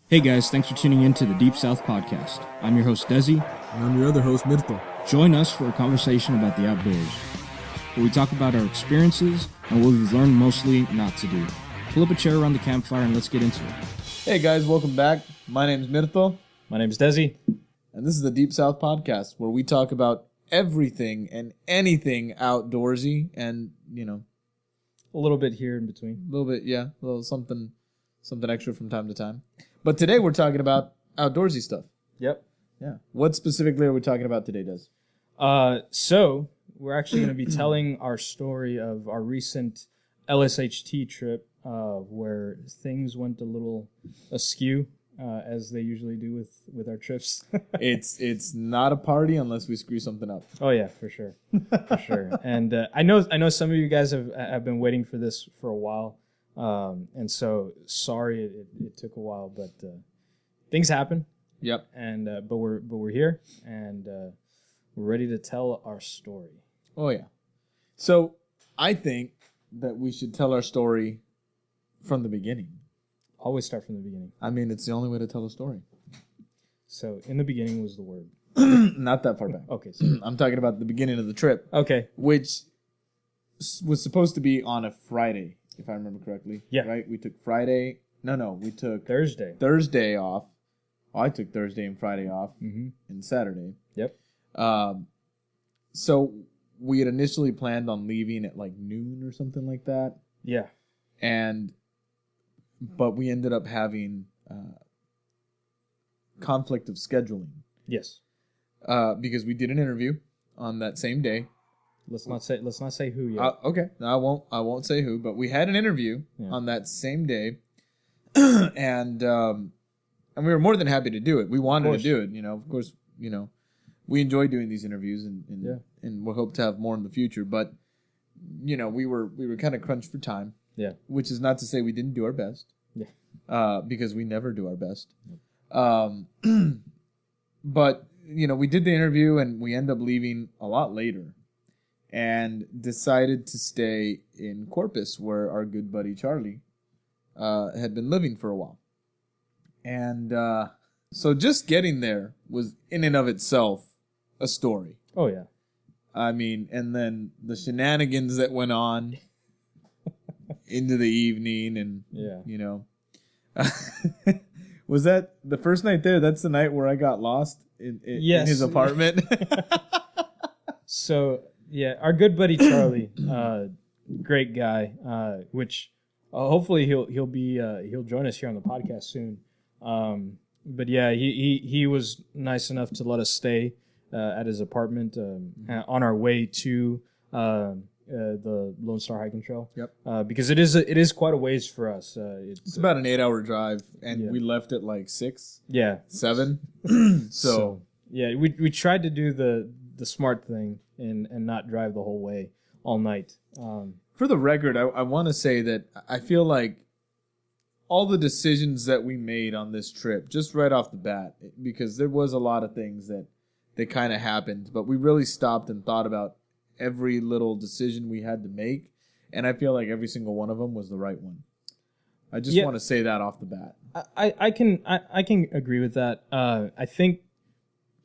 Hey guys, thanks for tuning in to the Deep South Podcast. I'm your host, Desi. And I'm your other host, Mirto. Join us for a conversation about the outdoors, where we talk about our experiences and what we've learned mostly not to do. Pull up a chair around the campfire and let's get into it. Hey guys, welcome back. My name's Mirto. My name's Desi. And this is the Deep South Podcast, where we talk about everything and anything outdoorsy and, A little bit here in between. a little bit, a little something extra from time to time. But today we're talking about outdoorsy stuff. Yep. Yeah. What specifically are we talking about today, Des? So we're actually going to be telling our story of our recent LSHT trip, where things went a little askew, as they usually do with our trips. It's not a party unless we screw something up. Oh yeah, for sure, for sure. And I know some of you guys have been waiting for this for a while. And so sorry it took a while, but things happen. Yep. And but we're here, and we're ready to tell our story. Oh yeah. So I think that we should tell our story from the beginning. Always start from the beginning. I mean, it's the only way to tell a story. So in the beginning was the word. Not that far back. Okay. So I'm talking about the beginning of the trip, okay. which was supposed to be on a Friday, if I remember correctly. Yeah. Right? We took Friday. No, we took Thursday. Thursday off. Oh, I took Thursday and Friday off, Mm-hmm. and Saturday. Yep. So we had initially planned on leaving at like noon or something like that, Yeah. but we ended up having conflict of scheduling Yes. because we did an interview on that same day. Let's not say who yet. Okay, no, I won't say who, but we had an interview on that same day, and we were more than happy to do it. We wanted to do it, of course, we enjoy doing these interviews, and we hope to have more in the future. But we were kind of crunched for time. Yeah. Which is not to say we didn't do our best. Yeah. Because we never do our best. But we did the interview, and we ended up leaving a lot later, and decided to stay in Corpus, where our good buddy Charlie had been living for a while. And so just getting there was in and of itself a story. Oh yeah. I mean, and then the shenanigans that went on into the evening, and was that the first night there? That's the night where I got lost in his apartment. So yeah, our good buddy Charlie, great guy. Which hopefully he'll join us here on the podcast soon. But yeah, he was nice enough to let us stay at his apartment on our way to the Lone Star Hiking Trail. Yep. Because it is quite a ways for us. It's about an 8-hour drive, and we left at like 6, yeah, 7. So yeah, we tried to do the smart thing and not drive the whole way all night. For the record, I want to say that I feel like all the decisions that we made on this trip, just right off the bat, because there was a lot of things that kind of happened, but we really stopped and thought about every little decision we had to make, and I feel like every single one of them was the right one. I just want to say that off the bat. I can agree with that. I think,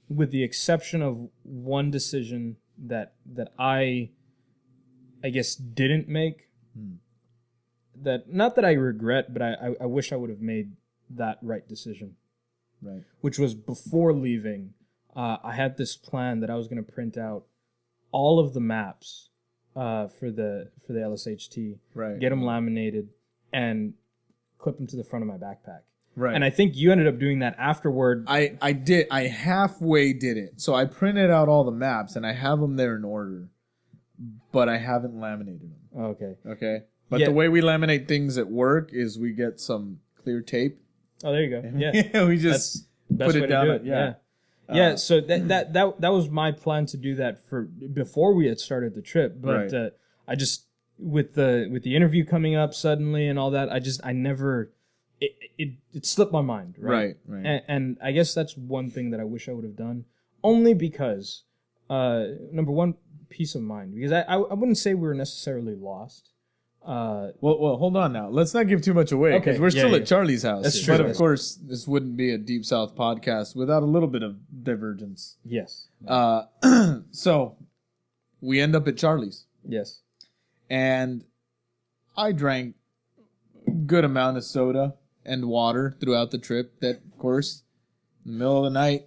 with the exception of one decision that I guess didn't make, that not that I regret, but I wish I would have made that right decision. Right. Which was before leaving. I had this plan that I was going to print out all of the maps for the LSHT, right, get them laminated, and clip them to the front of my backpack. Right. And I think you ended up doing that afterward. I did. I halfway did it. So I printed out all the maps, and I have them there in order, but I haven't laminated them. Okay. Okay. But the way we laminate things at work is we get some clear tape. Oh, there you go. Yeah. We just Best put it way down. to do it. Yeah. So that was my plan to do that for before we had started the trip. But I just with the interview coming up suddenly and all that, I never it slipped my mind. Right. And I guess that's one thing that I wish I would have done. Only because number one, peace of mind. Because I wouldn't say we were necessarily lost. Well, hold on now. Let's not give too much away because Okay, we're yeah, still yeah. at Charlie's house. That's true. But of course, this wouldn't be a Deep South podcast without a little bit of divergence. Yes. So we end up at Charlie's, Yes. and I drank a good amount of soda and water throughout the trip. That, of course, in the middle of the night,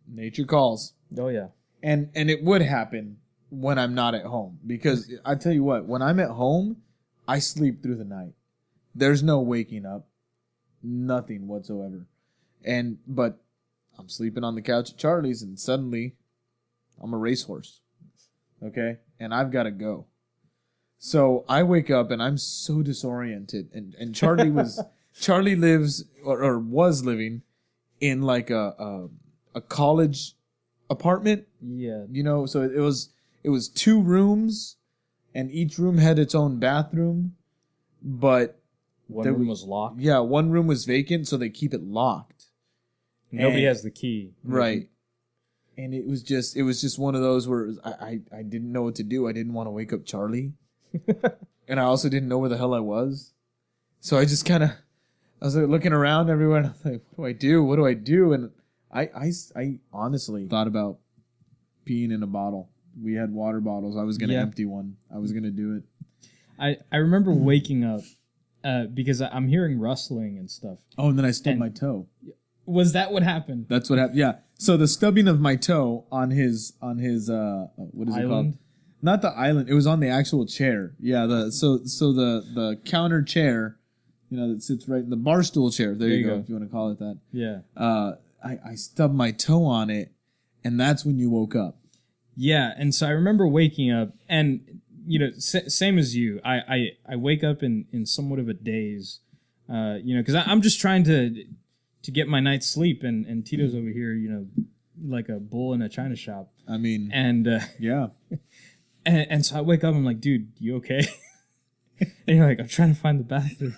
nature calls. Oh yeah. And it would happen when I'm not at home. Because I tell you what, when I'm at home, I sleep through the night. There's no waking up. Nothing whatsoever. But I'm sleeping on the couch at Charlie's and suddenly I'm a racehorse. Okay? And I've got to go. So I wake up and I'm so disoriented. And Charlie Charlie lives or was living in like a college apartment. Yeah. You know, so it was 2 rooms, and each room had its own bathroom, but One room was locked. yeah, one room was vacant, so they keep it locked. Nobody And- has the key. Right. And it was just one of those where I didn't know what to do. I didn't want to wake up Charlie, and I also didn't know where the hell I was. So I just I was like looking around everywhere, and I was like, what do I do? What do I do? And I honestly thought about peeing in a bottle. We had water bottles. I was going to Yeah. empty one. I was going to do it. I remember waking up because I'm hearing rustling and stuff. Oh, and then I stubbed And- my toe. Was that what happened? That's what happened. Yeah. So the stubbing of my toe on his what is it called? Island? Not the island. It was on the actual chair. Yeah. The counter chair, you know, that sits right in the bar stool chair. There you go. If you want to call it that. Yeah. I stubbed my toe on it, and that's when you woke up. Yeah, and so I remember waking up, and you know, same as you, I wake up in somewhat of a daze, you know, because I'm just trying to get my night's sleep, and Tito's over here, you know, like a bull in a china shop, I mean, and yeah. and so I wake up, I'm like, dude, you okay? And you're like, I'm trying to find the bathroom.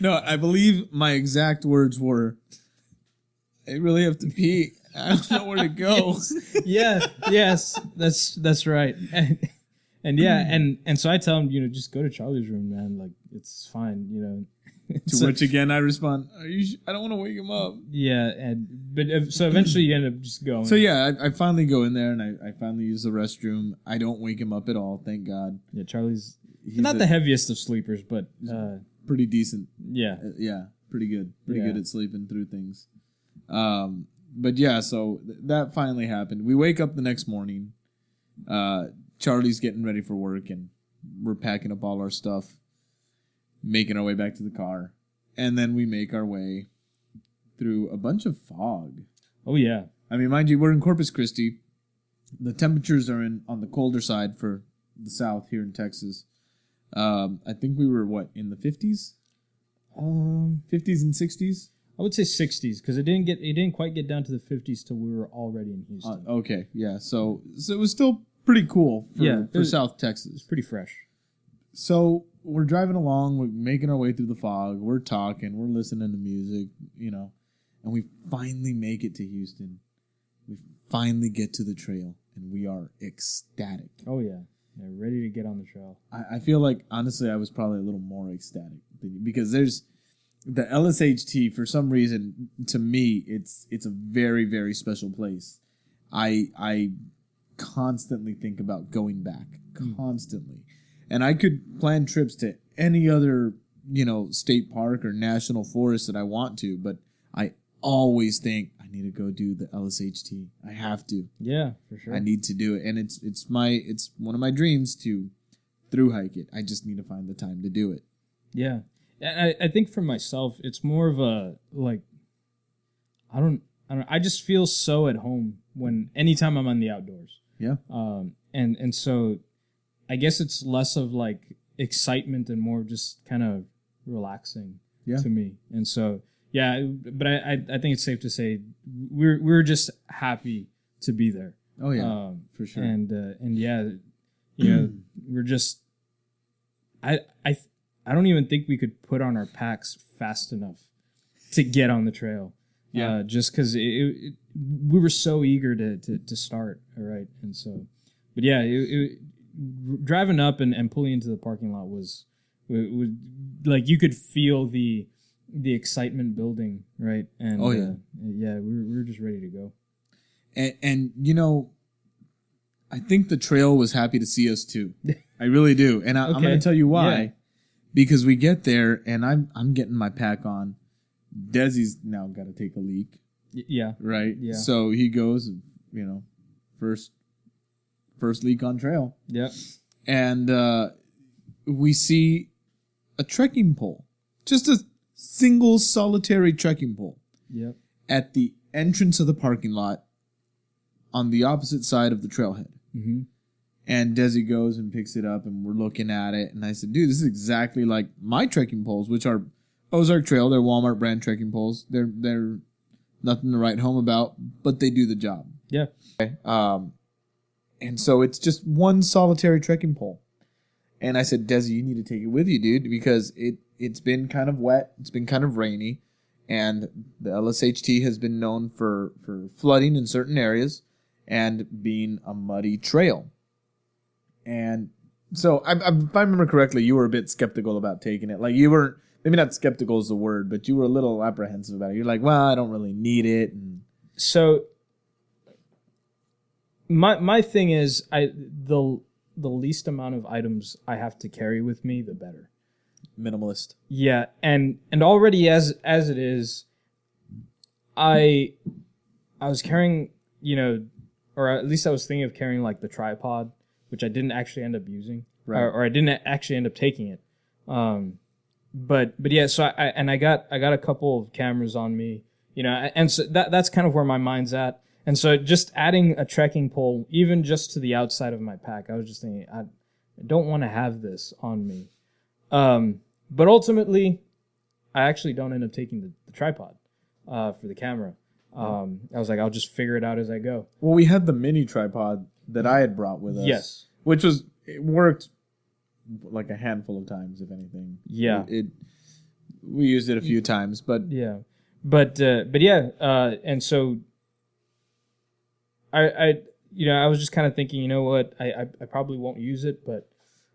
No, I believe my exact words were, I really have to pee. I don't know where to go. Yes, that's right. And yeah, and so I tell him, you know, just go to Charlie's room, man. Like, it's fine, you know. To which again I respond, "Are you? I don't want to wake him up." Yeah, so eventually you end up just going. So yeah, I finally go in there and I finally use the restroom. I don't wake him up at all, thank God. Yeah, Charlie's He's not the heaviest of sleepers, but pretty decent. yeah. Yeah, pretty good. Pretty Yeah. good at sleeping through things. But yeah, so that finally happened. We wake up the next morning. Charlie's getting ready for work, and we're packing up all our stuff, making our way back to the car, and then we make our way through a bunch of fog. Oh yeah. I mean, mind you, we're in Corpus Christi. The temperatures are on the colder side for the South here in Texas. I think we were in the 50s, 50s and 60s. I would say 60s because it didn't quite get down to the 50s till we were already in Houston. Okay, yeah. So it was still pretty cool for South Texas. It's pretty fresh. So we're driving along, we're making our way through the fog, we're talking, we're listening to music, you know, and we finally make it to Houston. We finally get to the trail, and we are ecstatic. Oh yeah. Yeah, ready to get on the trail. I feel like, honestly, I was probably a little more ecstatic because there's the LSHT, for some reason, to me, it's a very, very special place. I constantly think about going back, constantly. And I could plan trips to any other, you know, state park or national forest that I want to, but I always think I need to go do the LSHT. I have to. Yeah, for sure. I need to do it, and it's one of my dreams to through hike it. I just need to find the time to do it. Yeah. And I think for myself, it's more of a, like, I don't I just feel so at home anytime I'm on the outdoors. Yeah. And so I guess it's less of like excitement and more just kind of relaxing to me. And so, yeah, but I think it's safe to say we're just happy to be there. Oh yeah, for sure. And yeah, you know, we're just I don't even think we could put on our packs fast enough to get on the trail. Yeah. Just because we were so eager to start. All right. And so, but yeah, driving up and pulling into the parking lot was Like you could feel the excitement building, right? And yeah, we were just ready to go. And you know, I think the trail was happy to see us too. I really do, and I'm going to tell you why. Yeah. Because we get there, and I'm getting my pack on. Desi's now got to take a leak. Yeah. Right. Yeah. So he goes, you know, first leak on trail. Yep. And we see a trekking pole, just a single solitary trekking pole. Yep. At the entrance of the parking lot, on the opposite side of the trailhead. Mm-hmm. And Desi goes and picks it up, and we're looking at it. And I said, dude, this is exactly like my trekking poles, which are Ozark Trail. They're Walmart brand trekking poles. They're nothing to write home about, but they do the job. Yeah. Okay. And so it's just one solitary trekking pole. And I said, Desi, you need to take it with you, dude, because it's been kind of wet. It's been kind of rainy. And the LSHT has been known for flooding in certain areas and being a muddy trail. And so, if I remember correctly, you were a bit skeptical about taking it. Like, you weren't, maybe not skeptical is the word, but you were a little apprehensive about it. You're like, well, I don't really need it. And so, my thing is, the least amount of items I have to carry with me, the better. Minimalist. Yeah, and already as it is, I was carrying, you know, or at least I was thinking of carrying like the tripod, which I didn't actually end up using, Right. or I didn't actually end up taking it. But yeah, so I got a couple of cameras on me, you know, and so that's kind of where my mind's at. And so just adding a trekking pole, even just to the outside of my pack, I was just thinking, I don't want to have this on me. But ultimately, I actually don't end up taking the tripod for the camera. I was like, I'll just figure it out as I go. Well, we had the mini tripod that I had brought with us. Yes. Which it worked like a handful of times, if anything. Yeah. We used it a few times, but yeah. But yeah, and so I was just kind of thinking, you know what, I probably won't use it, but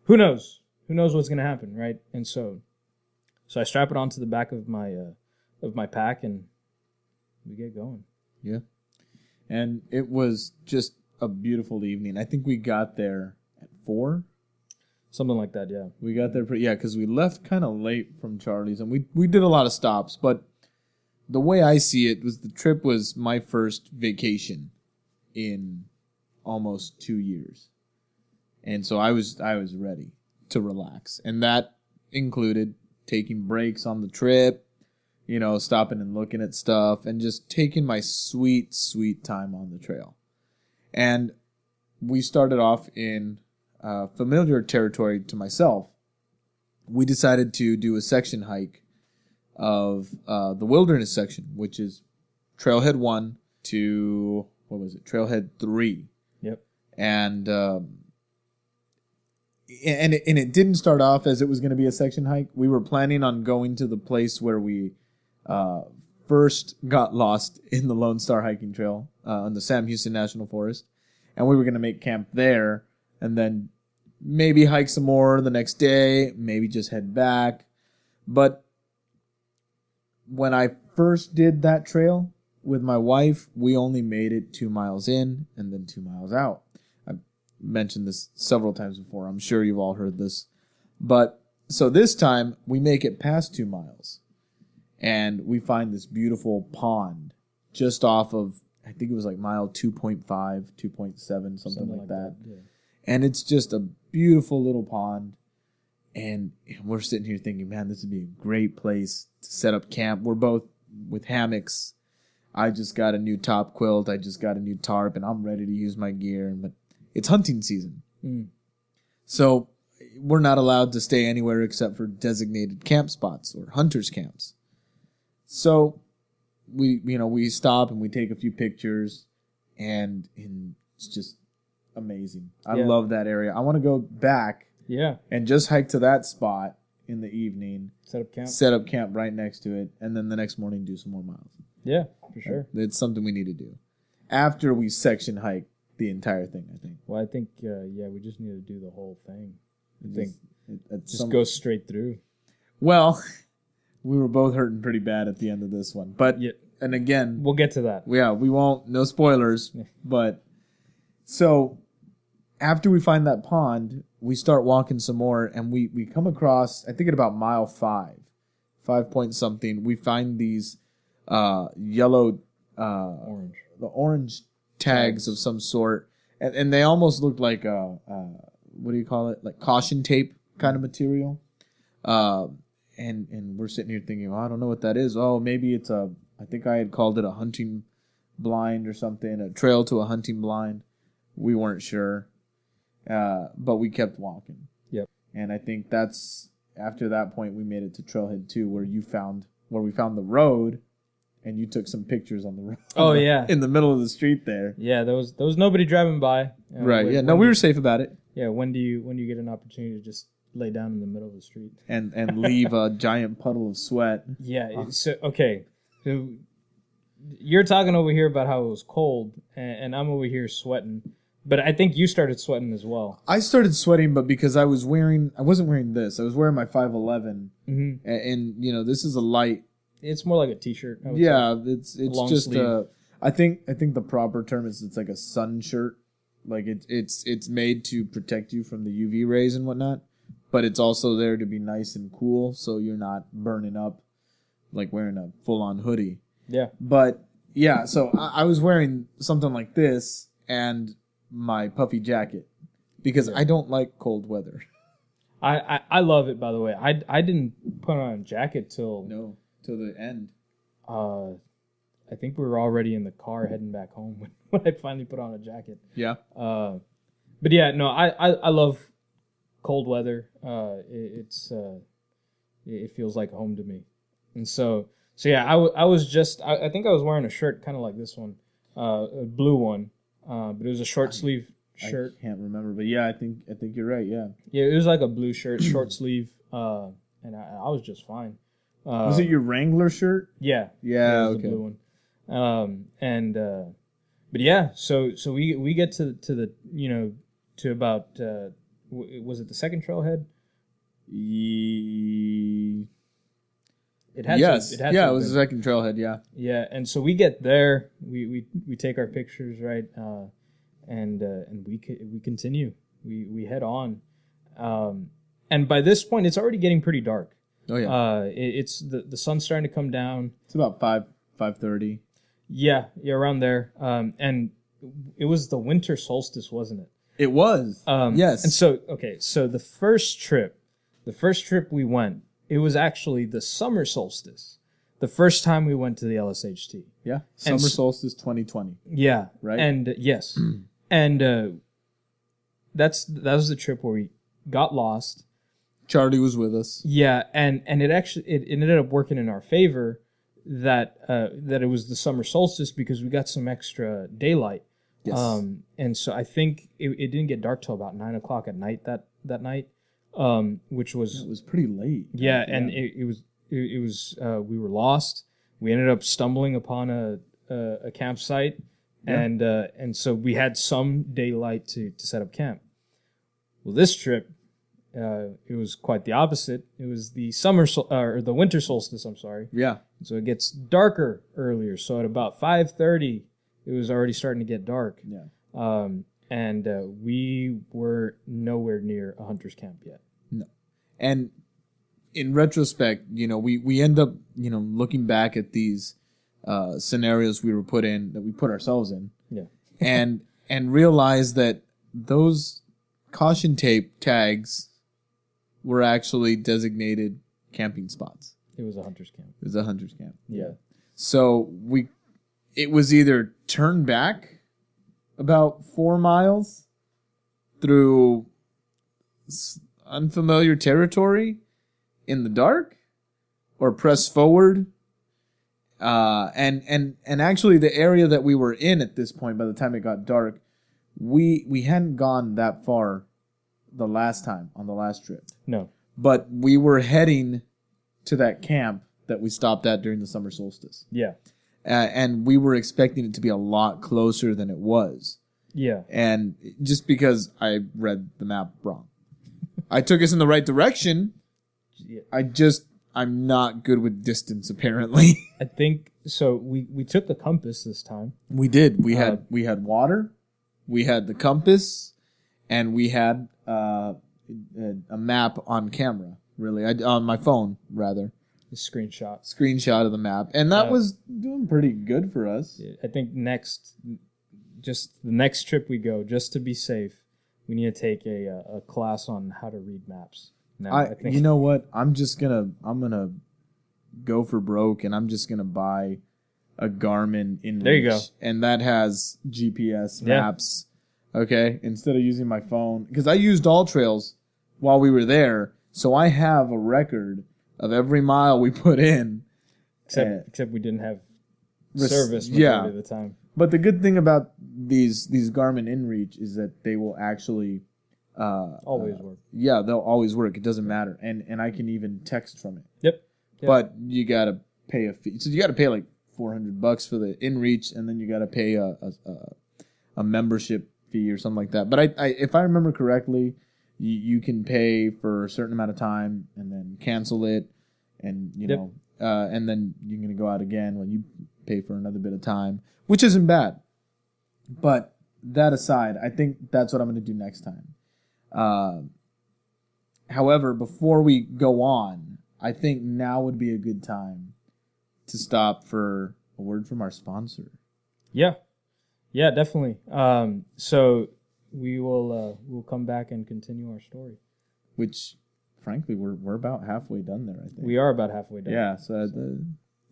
who knows? Who knows what's gonna happen, right? And so I strap it onto the back of my pack, and we get going. Yeah. And it was just a beautiful evening. I think we got there at 4. Something like that, yeah. We got there because we left kind of late from Charlie's, and we did a lot of stops. But the way I see it was the trip was my first vacation in almost 2 years, and so I was ready to relax, and that included taking breaks on the trip, you know, stopping and looking at stuff, and just taking my sweet time on the trail. And we started off in familiar territory to myself. We decided to do a section hike of the wilderness section, which is Trailhead 1 to, Trailhead 3. Yep. And it didn't start off as it was going to be a section hike. We were planning on going to the place where we first got lost in the Lone Star hiking trail on the Sam Houston National Forest. And we were going to make camp there and then maybe hike some more the next day, maybe just head back. But when I first did that trail with my wife, we only made it 2 miles in and then 2 miles out. I've mentioned this several times before. I'm sure you've all heard this. But so this time we make it past 2 miles and we find this beautiful pond just off of, I think it was like mile 2.5, 2.7, something like that. Yeah. And it's just a beautiful little pond. And we're sitting here thinking, man, this would be a great place to set up camp. We're both with hammocks. I just got a new top quilt. I just got a new tarp, and I'm ready to use my gear. But it's hunting season. So we're not allowed to stay anywhere except for designated camp spots or hunters' camps. So we stop and we take a few pictures, and it's just amazing. I love that area. I want to go back and just hike to that spot in the evening. Set up camp right next to it, and then the next morning do some more miles. Yeah, for sure. It's something we need to do after we section hike the entire thing, I think. Well, I think, we just need to do the whole thing. I think Just go straight through. Well, we were both hurting pretty bad at the end of this one. But, Yeah. and again, We'll get to that. yeah, we won't, no spoilers. But, so, after we find that pond, we start walking some more, and we come across, I think at about mile 5 point something, we find these yellow, Orange. the orange tags of some sort. And they almost look like, what do you call it? Like caution tape kind of material. And we're sitting here thinking, well, I don't know what that is. Oh, maybe it's I think I had called it a hunting blind or something, a trail to a hunting blind. We weren't sure. But we kept walking. Yep. And I think that's, after that point, we made it to Trailhead 2 where we found the road, and you took some pictures on the road. Oh, yeah. In the middle of the street there. Yeah, there was nobody driving by. Right, yeah. No, we were safe about it. Yeah, when do you get an opportunity to just lay down in the middle of the street? And leave a giant puddle of sweat. Yeah, so, okay. So you're talking over here about how it was cold, and I'm over here sweating. But I think you started sweating as well. I started sweating, but because I wasn't wearing this. I was wearing my 511. Mm-hmm. And this is a light. It's more like a t-shirt. I would say. It's Long just sleeve. I think the proper term is it's like a sun shirt. Like it's made to protect you from the UV rays and whatnot, but it's also there to be nice and cool, so you're not burning up like wearing a full-on hoodie. Yeah. But yeah, so I was wearing something like this and my puffy jacket because I don't like cold weather. I love it, by the way. I didn't put on a jacket till the end. I think we were already in the car heading back home when I finally put on a jacket. Yeah. But yeah, no, I love cold weather. It feels like home to me. And so yeah, I was just, I think I was wearing a shirt kind of like this one, a blue one, but it was a short sleeve shirt. I can't remember, but yeah, I think you're right. Yeah. Yeah, it was like a blue shirt, short sleeve, and I was just fine. Was it your Wrangler shirt? Yeah. Yeah. It was Okay. the blue one. But yeah, so we get to the to about was it the second trailhead? It had yes. to, it had yeah, to it was the second trailhead. Yeah. Yeah, and so we get there, we take our pictures, right, and we continue, we head on, and by this point it's already getting pretty dark. Oh yeah. It's the sun's starting to come down. It's about 5:30. Yeah, around there. And it was the winter solstice, wasn't it? It was. Yes. And so the first trip we went, it was actually the summer solstice. The first time we went to the LSHT. Yeah. Summer solstice 2020. Yeah. Right? And yes. And that was the trip where we got lost. Charlie was with us. Yeah, and it ended up working in our favor that it was the summer solstice because we got some extra daylight. Yes. And so I think it didn't get dark till about 9 o'clock at night that night, which was It was pretty late. yeah, and it was we were lost. We ended up stumbling upon a campsite, Yeah. and so we had some daylight to set up camp. Well, this trip. It was quite the opposite. It was the or the winter solstice. I'm sorry. Yeah. So it gets darker earlier. So at about 5:30, it was already starting to get dark. Yeah. And we were nowhere near a hunter's camp yet. No. And in retrospect, we end up, looking back at these scenarios we were put in, that we put ourselves in. Yeah. and realize that those caution tape tags were actually designated camping spots. It was a hunter's camp. It was a hunter's camp. Yeah. So it was either turn back about 4 miles through unfamiliar territory in the dark, or press forward. And actually the area that we were in at this point, by the time it got dark, we hadn't gone that far the last time on the last trip. No. But we were heading to that camp that we stopped at during the summer solstice. Yeah. And we were expecting it to be a lot closer than it was. Yeah. And just because I read the map wrong. I took us in the right direction. Yeah. I'm not good with distance, apparently. I think so. We took the compass this time. We did. We had water, we had the compass, and we had a map on camera. Really, on my phone rather. The Screenshot of the map, and that was doing pretty good for us. I think just the next trip we go, just to be safe, we need to take a class on how to read maps. Now, I think you know what? I'm gonna go for broke, and I'm just gonna buy a Garmin InReach. There you go. And that has GPS maps. Okay, instead of using my phone, because I used All Trails while we were there, so I have a record of every mile we put in. Except we didn't have service majority of the time. But the good thing about these Garmin InReach is that they will actually always work. Yeah, they'll always work. It doesn't matter, and I can even text from it. Yep. But you gotta pay a fee. So you gotta pay like $400 for the InReach, and then you gotta pay a membership fee or something like that. But I if I remember correctly, you can pay for a certain amount of time and then cancel it, and you know, and then you're gonna go out again when you pay for another bit of time, which isn't bad. But that aside, I think that's what I'm gonna do next time. However, before we go on, I think now would be a good time to stop for a word from our sponsor. Yeah, definitely. So we'll come back and continue our story. Which, frankly, we're about halfway done there. I think we are about halfway done. Yeah, so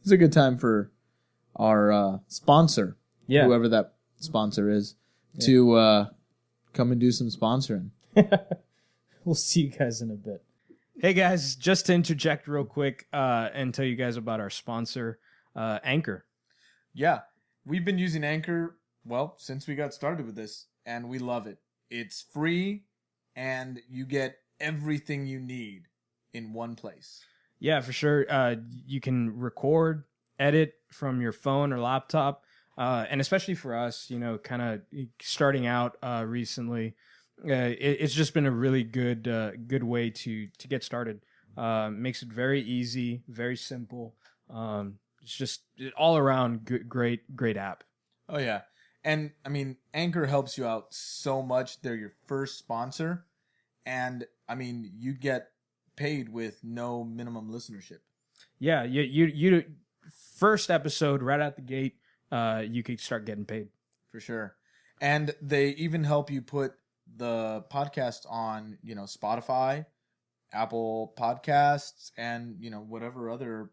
it's a good time for our sponsor, whoever that sponsor is, to come and do some sponsoring. We'll see you guys in a bit. Hey guys, just to interject real quick and tell you guys about our sponsor, Anchor. Yeah, we've been using Anchor, since we got started with this, and we love it. It's free, and you get everything you need in one place. Yeah, for sure. You can record, edit from your phone or laptop, and especially for us, kind of starting out recently, it's just been a really good way to get started. Makes it very easy, very simple. It's just all around great app. Oh yeah, and I mean Anchor helps you out so much. They're your first sponsor, and I mean you get paid with no minimum listenership. Yeah, you first episode right out the gate, you could start getting paid for sure, and they even help you put the podcast on, Spotify, Apple Podcasts, and whatever other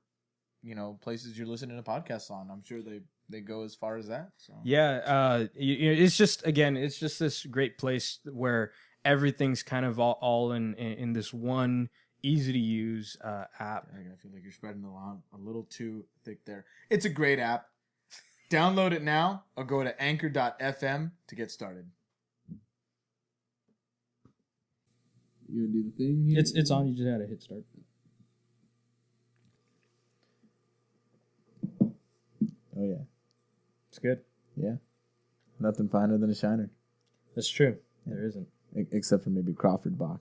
places you're listening to podcasts on. I'm sure they go as far as that. So yeah, it's just this great place where everything's kind of all in this one easy to use app. I feel like you're spreading a little too thick there. It's a great app. Download it now or go to anchor.fm to get started. You gonna do the thing here? It's on. You just gotta hit start. Oh yeah, it's good. Yeah, nothing finer than a Shiner. That's true. Yeah. There isn't, except for maybe Crawford Bach.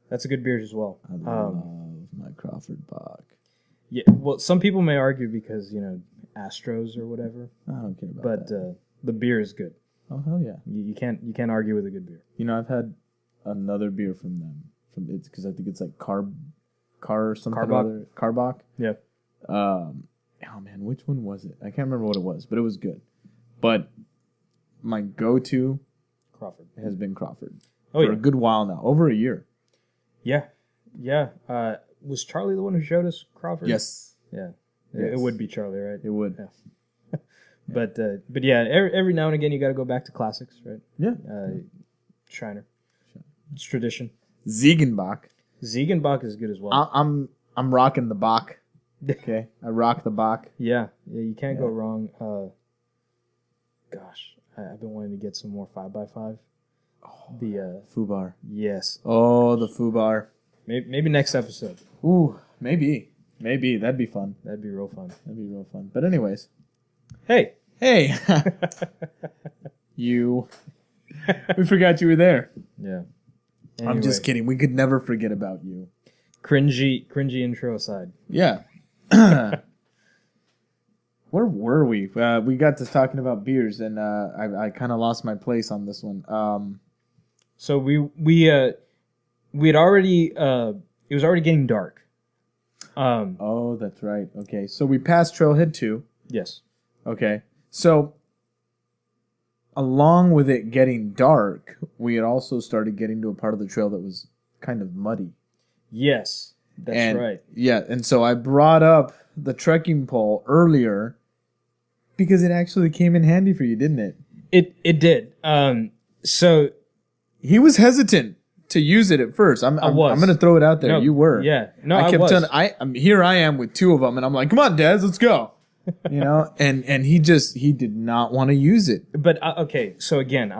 That's a good beer as well. I love my Crawford Bach. Yeah, well, some people may argue because Astros or whatever. I don't care about that. But the beer is good. Oh hell yeah! You can't argue with a good beer. I've had another beer from them. It's because I think it's like car something. Carbach. Yeah. Oh man, which one was it? I can't remember what it was, but it was good. But my go-to Crawford has been Crawford for a good while now, over a year. Yeah. Was Charlie the one who showed us Crawford? Yes. Yeah. Yes. It would be Charlie, right? It would. Yeah. But yeah, every now and again you got to go back to classics, right? Yeah. Shiner. It's tradition. Ziegenbach is good as well. I'm rocking the Bach. Okay, I rock the Bach. Yeah, you can't go wrong. Gosh, I've been wanting to get some more 5x5. Oh, the Fubar. Yes. Oh, the Fubar. Maybe next episode. Ooh, maybe that'd be fun. That'd be real fun. But anyways, hey, you. We forgot you were there. Yeah. I'm just kidding. We could never forget about you. Cringy intro aside. Yeah. Where were we? We got to talking about beers, and I kind of lost my place on this one. So we had already it was already getting dark. Oh, that's right. Okay, so we passed Trailhead 2. Yes. Okay, so along with it getting dark, we had also started getting to a part of the trail that was kind of muddy. Yes, that's right. Yeah, and so I brought up the trekking pole earlier because it actually came in handy for you, didn't it? It did. So he was hesitant to use it at first. I'm going to throw it out there. No, you were. Yeah. No, I kept was. telling. Here I am with two of them, and I'm like, "Come on, Dez, let's go." You know, and he did not want to use it. But okay, so again,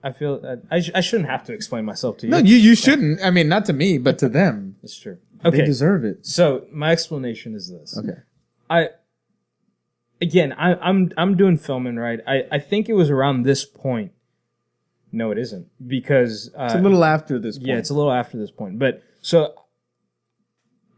I feel I shouldn't have to explain myself to you. No, you shouldn't. I mean, not to me, but to them. That's true. Okay, they deserve it. So my explanation is this. Okay. I'm doing filming, right? I think it was around this point. No, it isn't, because it's a little after this point. Yeah, it's a little after this point. But so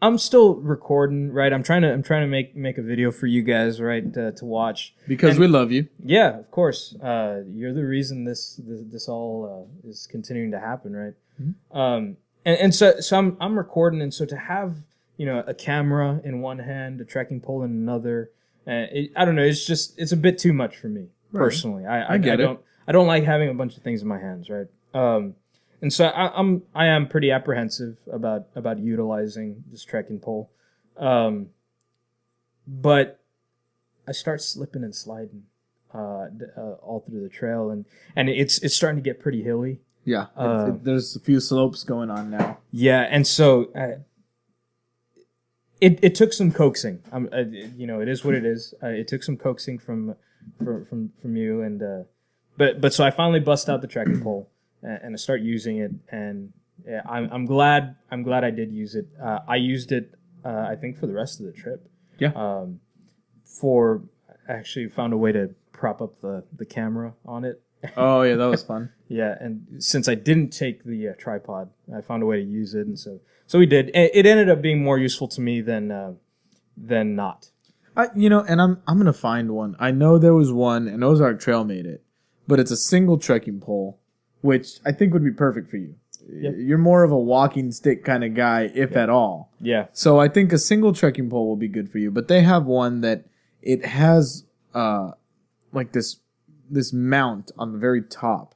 I'm still recording, right? I'm trying to make a video for you guys, right, to watch. Because we love you. Yeah, of course. You're the reason this all is continuing to happen, right? Mm-hmm. And so I'm recording, and so to have a camera in one hand, a trekking pole in another, I don't know. It's a bit too much for me personally. I get it. I don't like having a bunch of things in my hands, right? And so I am pretty apprehensive about utilizing this trekking pole, but I start slipping and sliding all through the trail, and it's starting to get pretty hilly. Yeah, there's a few slopes going on now. Yeah, and so it took some coaxing. It is what it is. It took some coaxing from you, and but so I finally bust out the trekking pole and I start using it, and yeah, I'm glad I did use it. I used it I think for the rest of the trip. Yeah. I actually found a way to prop up the camera on it. Oh yeah, that was fun. Yeah, and since I didn't take the tripod, I found a way to use it, and so we did. It ended up being more useful to me than not. And I'm gonna find one. I know there was one, and Ozark Trail made it, but it's a single trekking pole, which I think would be perfect for you. Yep. You're more of a walking stick kind of guy, if at all. Yeah. So I think a single trekking pole will be good for you. But they have one that it has like this mount on the very top,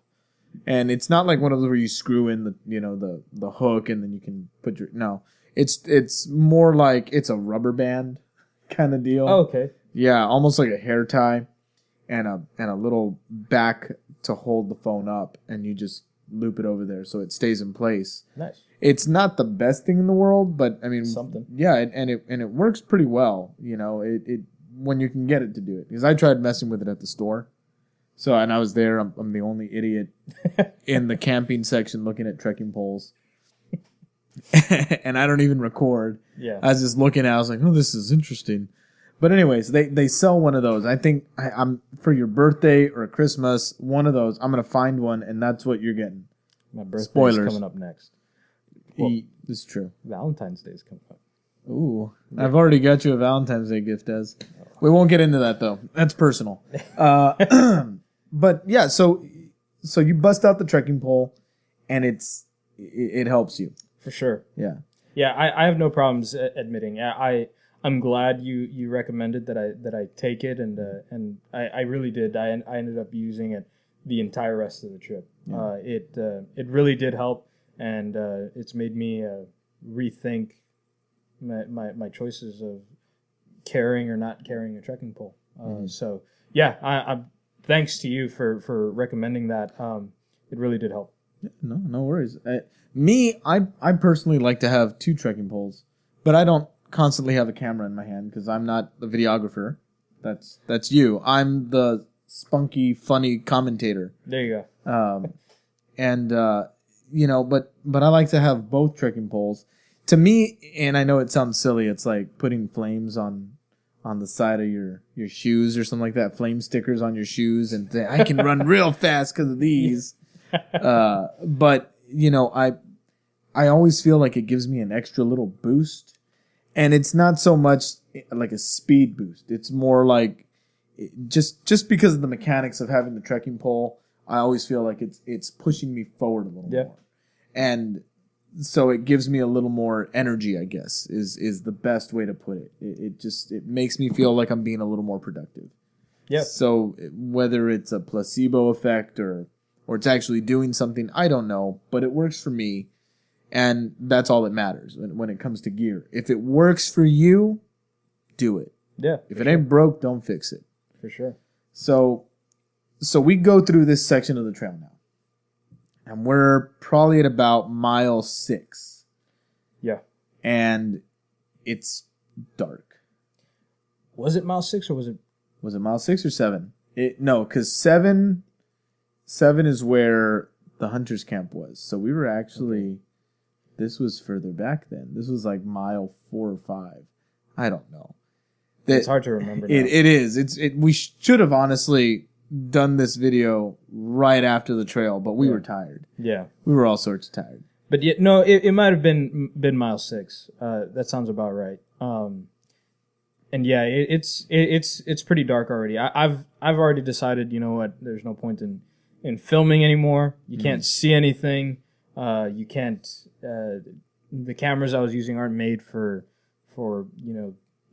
and it's not like one of those where you screw in the hook and then you can put your It's more like it's a rubber band kind of deal. Oh, okay. Yeah, almost like a hair tie, and a little back to hold the phone up, and you just loop it over there so it stays in place. Nice. It's not the best thing in the world, but I mean, something. Yeah, and it works pretty well. It when you can get it to do it, because I tried messing with it at the store. So, and I was there. I'm the only idiot in the camping section looking at trekking poles. And I don't even record. Yeah. I was just looking at it. I was like, oh, this is interesting. But anyways, they sell one of those. I think I'm for your birthday or Christmas, one of those. I'm going to find one, and that's what you're getting. My birthday's Spoilers. coming up next. Well, this is true. Valentine's Day is coming up. Ooh. Yeah. I've already got you a Valentine's Day gift, Des. We won't get into that, though. That's personal. But yeah, so you bust out the trekking pole, and it helps you. For sure. Yeah. Yeah, I have no problems admitting. I'm glad you recommended that I take it, and I really did. I ended up using it the entire rest of the trip. Yeah. It really did help, and it's made me rethink my choices of carrying or not carrying a trekking pole. So yeah, I'm thanks to you for recommending that. It really did help. No worries. I personally like to have two trekking poles, but I don't constantly have a camera in my hand because I'm not the videographer. That's you. I'm the spunky, funny commentator. There you go. But I like to have both trekking poles. To me, and I know it sounds silly, it's like putting flames on the side of your shoes or something like that. Flame stickers on your shoes, and I can run real fast because of these. But I always feel like it gives me an extra little boost, and it's not so much like a speed boost. It's more like just because of the mechanics of having the trekking pole, I always feel like it's pushing me forward a little more, and so it gives me a little more energy, I guess, is the best way to put it. It makes me feel like I'm being a little more productive. Yeah. So whether it's a placebo effect or it's actually doing something, I don't know, but it works for me, and that's all that matters when it comes to gear. If it works for you, do it. Yeah. If it ain't broke, don't fix it. For sure. So we go through this section of the trail now, and we're probably at about mile 6. Yeah. And it's dark. Was it mile 6 or was it? Was it mile 6 or 7? No, because 7 is where the hunter's camp was. So we were actually, this was further back then. This was like mile 4 or 5. I don't know. It's hard to remember now. It is. We should have honestly done this video right after the trail, but we were tired. Yeah. We were all sorts of tired. But yeah, no, it might have been mile 6. That sounds about right. And yeah, it's pretty dark already. I've already decided, you know what, there's no point in filming anymore. You can't see anything. You can't. The cameras I was using aren't made for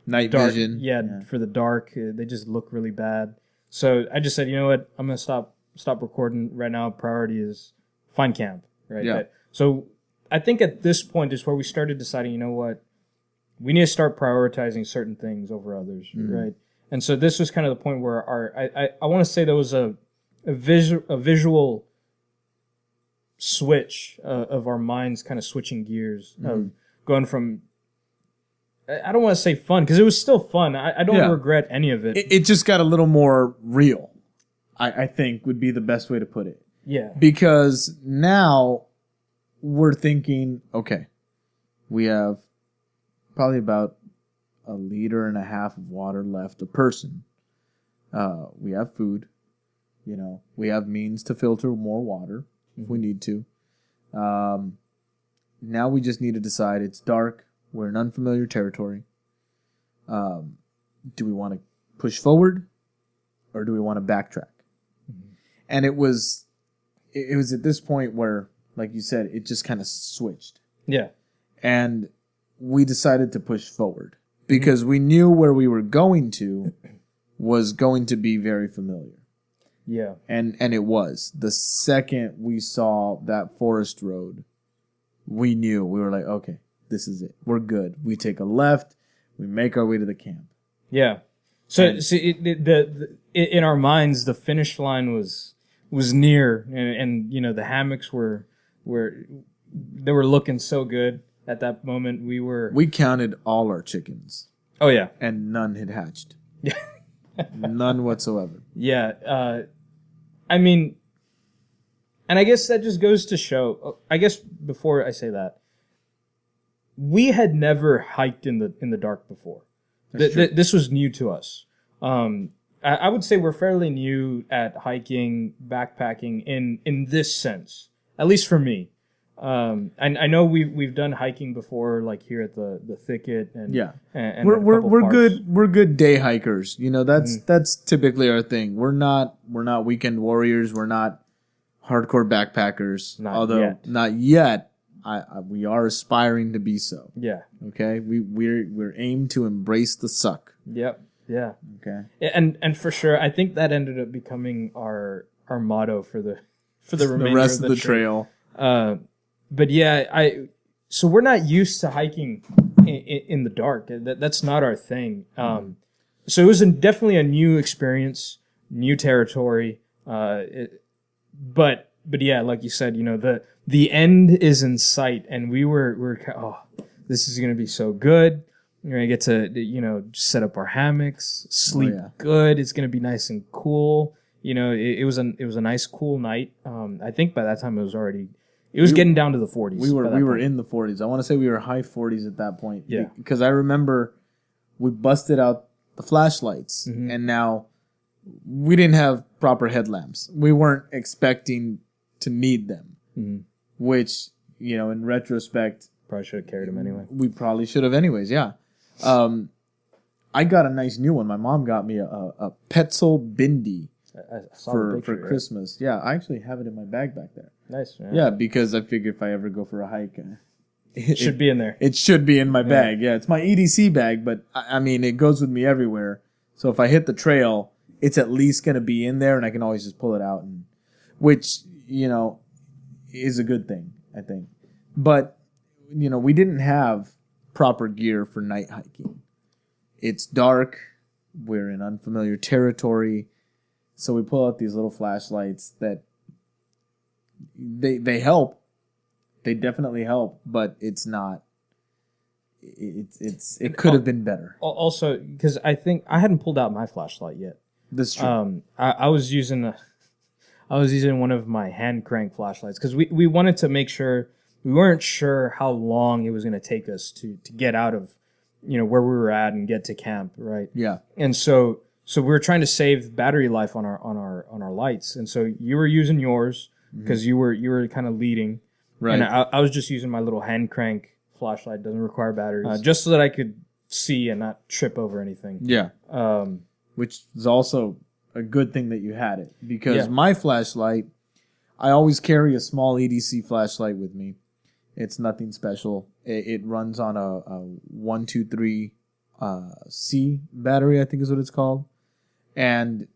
Night dark, vision. Yeah, for the dark. They just look really bad. So I just said, you know what, I'm gonna stop recording right now. Priority is find camp. Right. Yeah. So I think at this point is where we started deciding, you know what, we need to start prioritizing certain things over others, right? And so this was kind of the point where I want to say there was a visual switch of our minds kind of switching gears, of going from, I don't want to say fun, because it was still fun. I don't regret any of it. It just got a little more real, I think would be the best way to put it. Yeah. Because now we're thinking, okay, we have probably about 1.5 liters of water left a person. We have food. We have means to filter more water if we need to. Now we just need to decide. It's dark. We're in unfamiliar territory. Do we want to push forward, or do we want to backtrack? And it was at this point where, like you said, it just kind of switched. Yeah. And we decided to push forward because we knew where we were going to was going to be very familiar. Yeah. And it was. The second we saw that forest road, we knew. We were like, okay, this is it. We're good. We take a left. We make our way to the camp. Yeah. So in our minds, the finish line was near, and the hammocks were looking so good at that moment. We counted all our chickens. Oh yeah, and none had hatched. None whatsoever. Yeah. I mean, and I guess that just goes to show. I guess before I say that, we had never hiked in the dark before. This was new to us. I would say we're fairly new at hiking, backpacking in this sense, at least for me. I know we've done hiking before, like here at the thicket, and and we're good day hikers. That's typically our thing. We're not weekend warriors. We're not hardcore backpackers. Not yet. We are aspiring to be so. Yeah. Okay. We're aimed to embrace the suck. Yep. Yeah. Okay. And for sure, I think that ended up becoming our motto for the remainder rest of the trail. But yeah, so we're not used to hiking in the dark. That's not our thing. So it was definitely a new experience, new territory. But yeah, like you said, the end is in sight, and we're this is gonna be so good. We're gonna get to set up our hammocks, sleep good. It's gonna be nice and cool. It was a nice cool night. I think by that time it was getting down to the 40s. We were in the 40s. I want to say we were high 40s at that point. Yeah. Because I remember we busted out the flashlights, and now we didn't have proper headlamps. We weren't expecting to need them. which, you know, in retrospect, Probably should have carried him anyway. we probably should have anyways, yeah. I got a nice new one. My mom got me a Petzl Bindi I saw the picture, for yeah. Christmas. Yeah, I actually have it in my bag back there. Nice. Yeah, because I figure if I ever go for a hike, It should be in there. it should be in my bag. Yeah, it's my EDC bag, but I mean, it goes with me everywhere. So if I hit the trail, it's at least going to be in there, and I can always just pull it out, and which, you know, is a good thing, I think. But, you know, we didn't have proper gear for night hiking. It's dark. We're in unfamiliar territory. So we pull out these little flashlights that they help. They definitely help, but it's not. It could have been better. Also, because I think I hadn't pulled out my flashlight yet. That's true. I was using one of my hand crank flashlights because we wanted to make sure we weren't sure how long it was going to take us to get out of, you know, where we were at and get to camp, right? Yeah. And so we were trying to save battery life on our lights, and so you were using yours because you were kind of leading, Right. And I was just using my little hand crank flashlight. Doesn't require batteries, just so that I could see and not trip over anything. Yeah. Um, Which is also a good thing that you had it, because Yeah. my flashlight, I always carry a small EDC flashlight with me. It's nothing special. It runs on a 123 C battery, I think is what it's called. And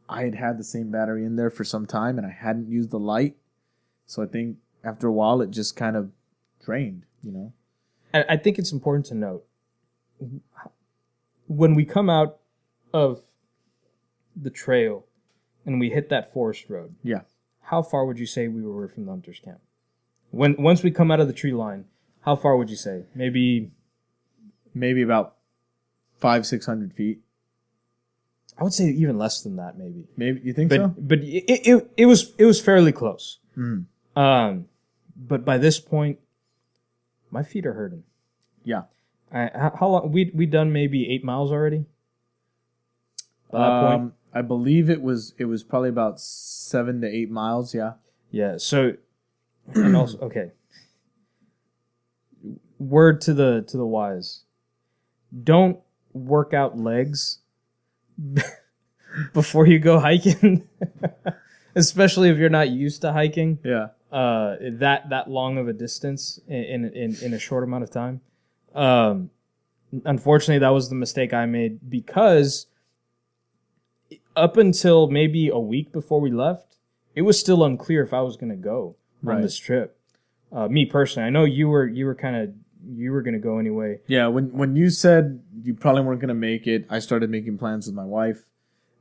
I had the same battery in there for some time, and I hadn't used the light. So I think after a while, it just kind of drained, you know? And I think it's important to note, when we come out of the trail and we hit that forest road, Yeah. how far would you say we were from the hunter's camp? Once we come out of the tree line, how far would you say? Maybe About 500-600 feet. I would say even less than that. Maybe. Maybe you think But so? but it was fairly close. Mm. But by this point, my feet are hurting. Yeah. How long we done? Maybe 8 miles already. By that point, I believe it was probably about 7 to 8 miles. Yeah. yeah. So, and also okay. Word to the wise: don't work out legs before you go hiking, especially if you're not used to hiking. Yeah. That long of a distance in a short amount of time. Unfortunately, that was the mistake I made, because up until maybe a week before we left, it was still unclear if I was going to go on this trip. Me personally, I know you were going to go anyway. Yeah. When you said you probably weren't going to make it, I started making plans with my wife,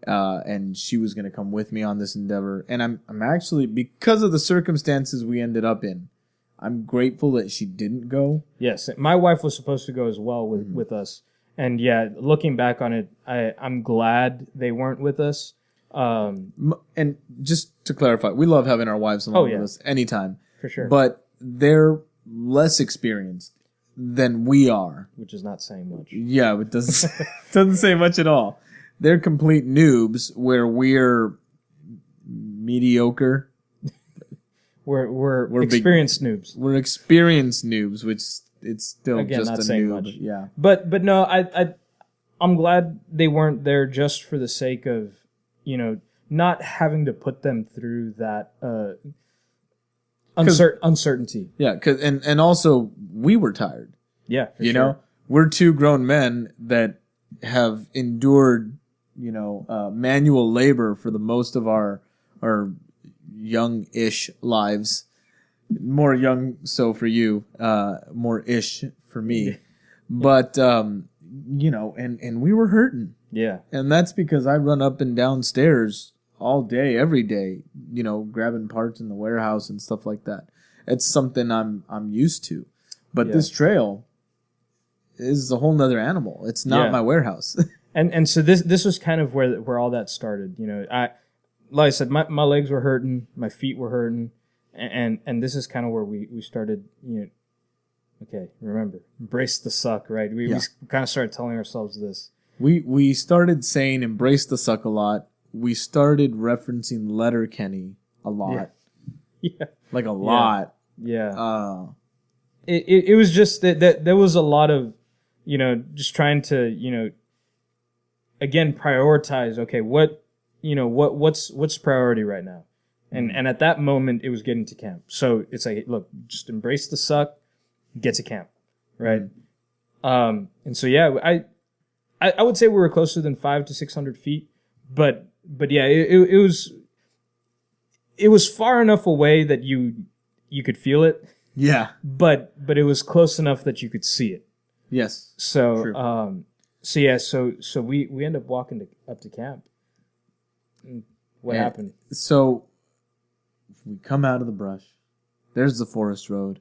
and she was going to come with me on this endeavor. And I'm actually, because of the circumstances we ended up in, I'm grateful that she didn't go. Yes, my wife was supposed to go as well with us. And yeah, looking back on it, I'm glad they weren't with us. And just to clarify, we love having our wives along with us anytime. For sure. But they're less experienced than we are. Which is not saying much. Yeah, it doesn't doesn't say much at all. They're complete noobs, where we're mediocre. We're experienced noobs. We're experienced noobs, which it's still Again, just not a saying noob. much. Yeah. But no, I'm glad they weren't there, just for the sake of, you know, not having to put them through that uncertainty. Yeah, and also we were tired. Yeah, for You sure. know, we're two grown men that have endured, manual labor for the most of our young-ish lives. More young so for you, more ish for me. But and we were hurting. Yeah. And that's because I run up and down stairs all day, every day, grabbing parts in the warehouse and stuff like that. It's something I'm used to. But this trail is a whole nother animal. It's not my warehouse. And so this was kind of where all that started. Like I said, my legs were hurting, my feet were hurting, and this is kind of where we started. Okay, remember, embrace the suck, right? We kind of started telling ourselves this. We started saying embrace the suck a lot. We started referencing Letterkenny a lot. Yeah. Like a lot. Yeah. It was just that there was a lot of, just trying to, again, prioritize, okay, what's priority right now? And at that moment it was getting to camp. So it's like, look, just embrace the suck, get to camp. Right. And so, yeah, I would say we were closer than 500 to 600 feet, but yeah, it was far enough away that you could feel it. Yeah. But it was close enough that you could see it. Yes. So, True. So we end up walking up to camp. What happened? So we come out of the brush. There's the forest road.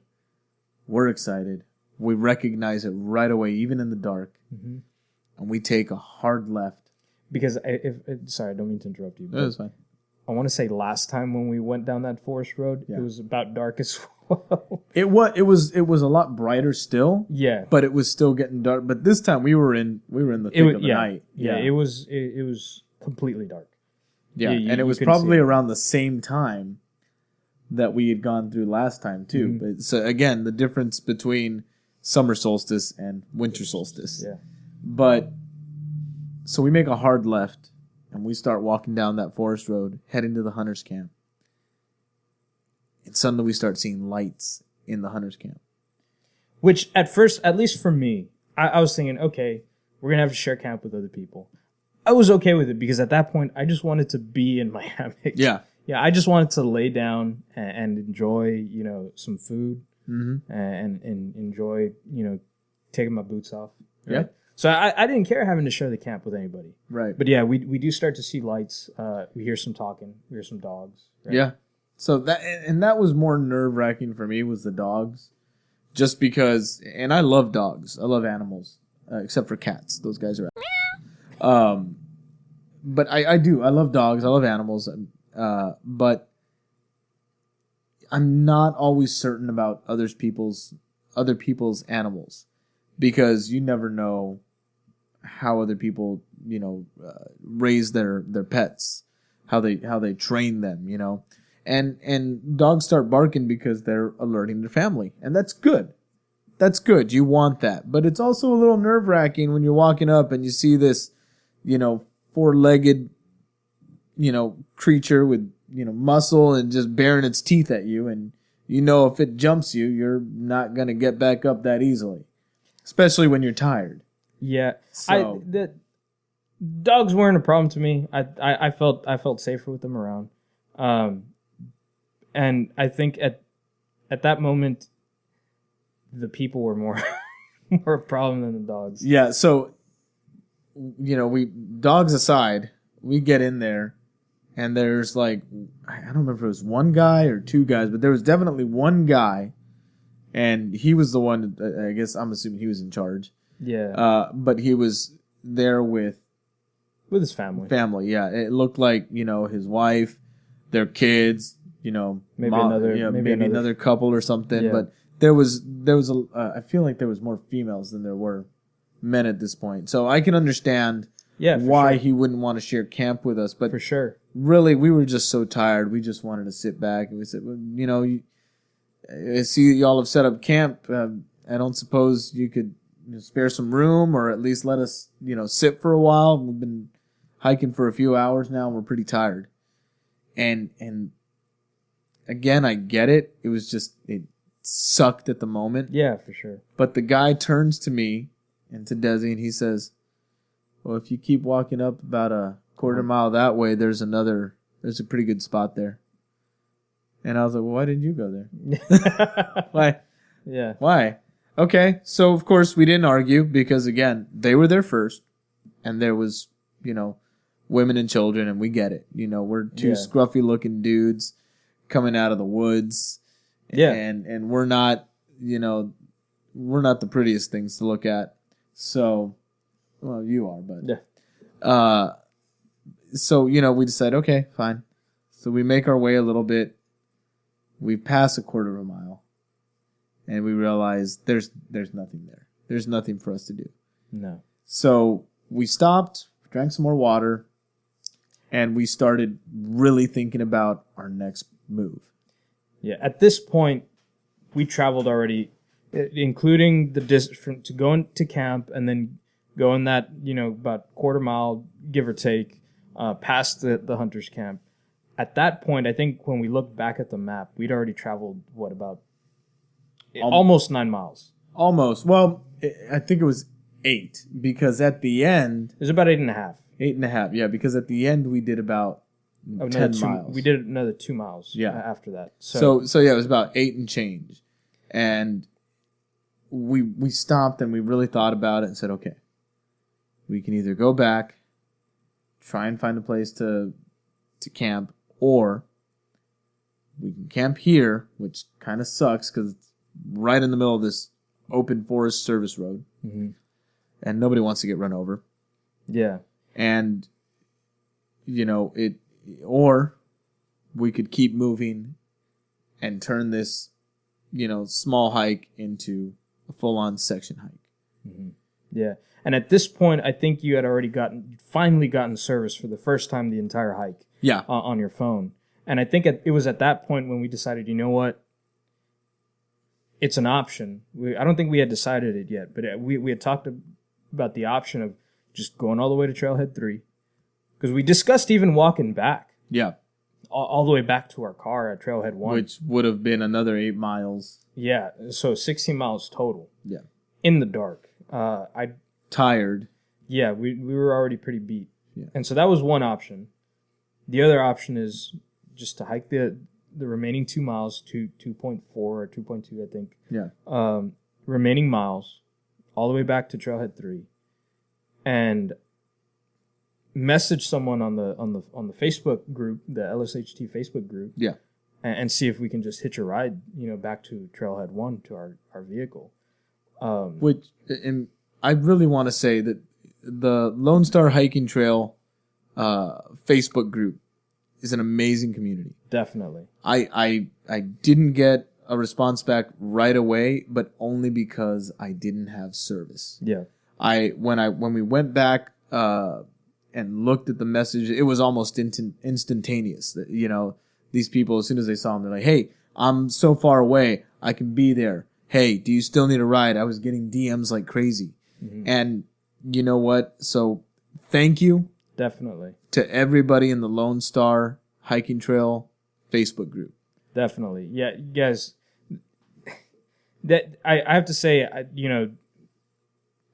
We're excited. We recognize it right away, even in the dark. Mm-hmm. And we take a hard left. Because sorry, I don't mean to interrupt you. That's fine. I want to say last time when we went down that forest road, it was about dark as well. It was a lot brighter still. Yeah, but it was still getting dark. But this time we were in the thick of the night. Yeah, it was completely dark. Yeah, and it was probably around the same time that we had gone through last time too. Mm-hmm. But so again, the difference between summer solstice and winter solstice. Yeah. But so we make a hard left and we start walking down that forest road, heading to the hunter's camp. And suddenly we start seeing lights in the hunter's camp. Which at first, at least for me, I was thinking, okay, we're going to have to share camp with other people. I was okay with it because at that point, I just wanted to be in my hammock. Yeah. Yeah, I just wanted to lay down and enjoy, some food and enjoy, taking my boots off. Right? Yeah. So I didn't care having to share the camp with anybody. Right. But yeah, we do start to see lights. We hear some talking. We hear some dogs. Right? Yeah. So that was more nerve-wracking for me, was the dogs. Just because, and I love dogs. I love animals, except for cats. Those guys are but I do. I love dogs. I love animals. But I'm not always certain about other people's animals, because you never know how other people, raise their pets, how they train them, and dogs start barking because they're alerting their family, and that's good. That's good. You want that, but it's also a little nerve-wracking when you're walking up and you see this, four-legged, creature with, muscle and just baring its teeth at you. And, if it jumps you, you're not going to get back up that easily, especially when you're tired. Yeah. So, the dogs weren't a problem to me. I felt safer with them around. And I think at that moment, the people were more a problem than the dogs. yeah. So, we, dogs aside, we get in there, and there's I don't remember if it was one guy or two guys, but there was definitely one guy, and he was the one, I guess I'm assuming he was in charge. Yeah. But he was there with his family. Family, yeah. It looked like, his wife, their kids, maybe another couple or something. Yeah. But there was I feel like there was more females than there were men at this point. So I can understand why he wouldn't want to share camp with us. But for sure, really, we were just so tired. We just wanted to sit back, and we said, well, I see y'all have set up camp. I don't suppose you could spare some room, or at least let us, sit for a while. We've been hiking for a few hours now, and we're pretty tired. And again, I get it. It was just, it sucked at the moment. Yeah, for sure. But the guy turns to me and to Desi, and he says, well, if you keep walking up about a quarter mile that way, there's a pretty good spot there. And I was like, well, why didn't you go there? Why? Yeah. Why? Okay. So, of course, we didn't argue because, again, they were there first, and there was, women and children, and we get it. We're two scruffy-looking dudes coming out of the woods. Yeah. And we're not, we're not the prettiest things to look at. So, well, you are, but. Yeah. So, we decide, okay, fine. So we make our way a little bit. We pass a quarter of a mile. And we realize there's nothing there. There's nothing for us to do. No. So we stopped, drank some more water, and we started really thinking about our next move. Yeah. At this point, we traveled already, including the distance to going to camp and then going that, about quarter mile, give or take, past the hunter's camp. At that point, I think when we look back at the map, we'd already traveled, about almost 9 miles. Almost. Well, I think it was 8 because at the end... It was about 8.5. 8.5, yeah, because at the end we did about 10 miles. We did another 2 miles after that. So yeah, it was about 8 and change. And we stopped and we really thought about it and said, okay, we can either go back, try and find a place to camp, or we can camp here, which kind of sucks because it's right in the middle of this open forest service road, and nobody wants to get run over. Yeah. And, or we could keep moving and turn this, small hike into a full-on section hike. Mm-hmm. Yeah. And at this point, I think you had already finally gotten service for the first time the entire hike. Yeah. On your phone. And I think it was at that point when we decided, you know what? It's an option. I don't think we had decided it yet, but we had talked about the option of just going all the way to Trailhead 3. Because we discussed even walking back. Yeah. All the way back to our car at Trailhead 1. Which would have been another 8 miles. Yeah. So 16 miles total. Yeah. In the dark. Tired. Yeah, we were already pretty beat. Yeah. And so that was one option. The other option is just to hike the remaining 2 miles to 2.4 or 2.2, I think. Yeah. Remaining miles all the way back to Trailhead 3 and message someone on the Facebook group, the LSHT Facebook group. Yeah. And see if we can just hitch a ride, back to Trailhead 1 to our vehicle. And I really want to say that the Lone Star Hiking Trail Facebook group is an amazing community. Definitely. I didn't get a response back right away, but only because I didn't have service. Yeah. When we went back and looked at the message, it was almost instantaneous. That these people, as soon as they saw them, they're like, "Hey, I'm so far away, I can be there. Hey, do you still need a ride?" I was getting DMs like crazy. Mm-hmm. And you know what? So thank you. Definitely. To everybody in the Lone Star Hiking Trail Facebook group. Definitely. Yeah, guys. That I have to say,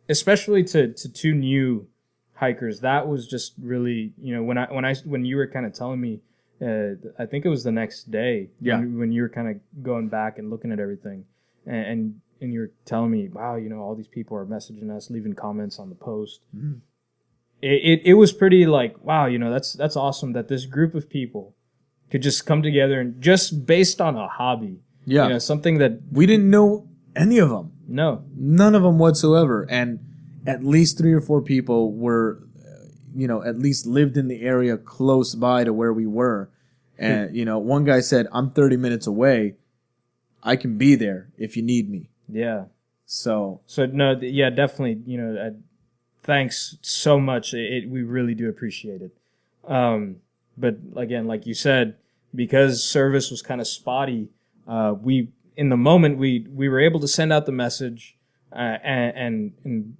especially to two new hikers, that was just really, when you were kind of telling me, I think it was the next day, when you were kind of going back and looking at everything, and you were telling me, wow, all these people are messaging us, leaving comments on the post. Mm-hmm. It was pretty like, wow, that's awesome that this group of people could just come together and just based on a hobby. Yeah. Something that... We didn't know any of them. No. None of them whatsoever. And at least 3 or 4 people were, at least lived in the area close by to where we were. And, one guy said, "I'm 30 minutes away. I can be there if you need me." Yeah. So no, yeah, definitely, thanks so much. We really do appreciate it. But again, like you said, because service was kind of spotty, in the moment we were able to send out the message, and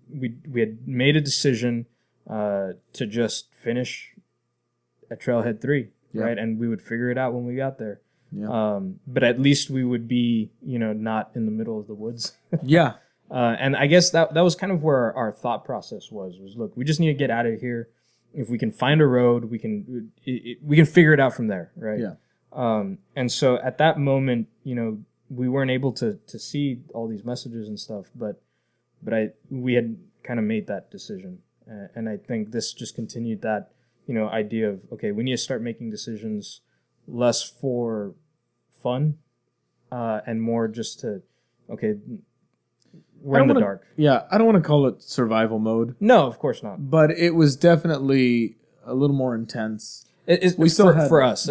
we had made a decision to just finish at Trailhead 3, right? And we would figure it out when we got there. Yeah. But at least we would be, not in the middle of the woods. Yeah. And I guess that was kind of where our thought process was look, we just need to get out of here. If we can find a road, we can figure it out from there, right? Yeah. And so at that moment, we weren't able to see all these messages and stuff, but we had kind of made that decision, and I think this just continued that idea of, okay, we need to start making decisions less for fun, and more just to, okay, we're in the dark. Yeah, I don't want to call it survival mode. No, of course not. But it was definitely a little more intense. We still had, for us,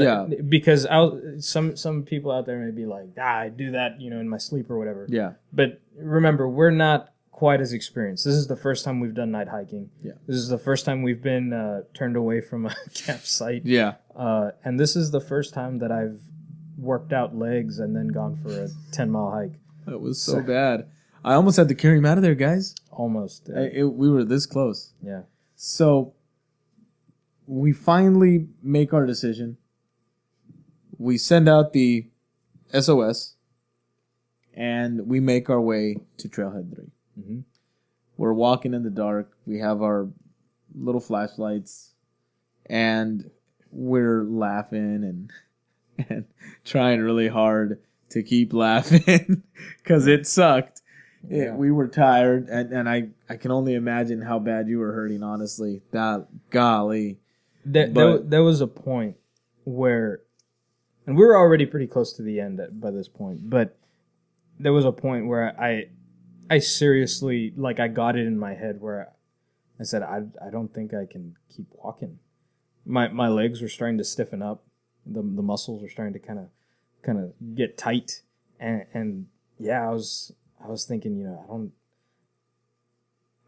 because some people out there may be like, I do that, in my sleep or whatever. Yeah. But remember, we're not quite as experienced. This is the first time we've done night hiking. Yeah. This is the first time we've been turned away from a campsite. Yeah. And this is the first time that I've warped out legs and then gone for a 10-mile hike. It was so bad. I almost had to carry him out of there, guys. Almost. We were this close. Yeah. So we finally make our decision. We send out the SOS, and we make our way to Trailhead 3. Mm-hmm. We're walking in the dark. We have our little flashlights, and we're laughing and trying really hard to keep laughing because it sucked. Yeah. We were tired, and I can only imagine how bad you were hurting, honestly. Golly. There was a point where, and we were already pretty close to the end by this point, but there was a point where I seriously, like, I got it in my head where I said, I don't think I can keep walking. My legs were starting to stiffen up. The muscles were starting to kind of get tight. And yeah, I was thinking,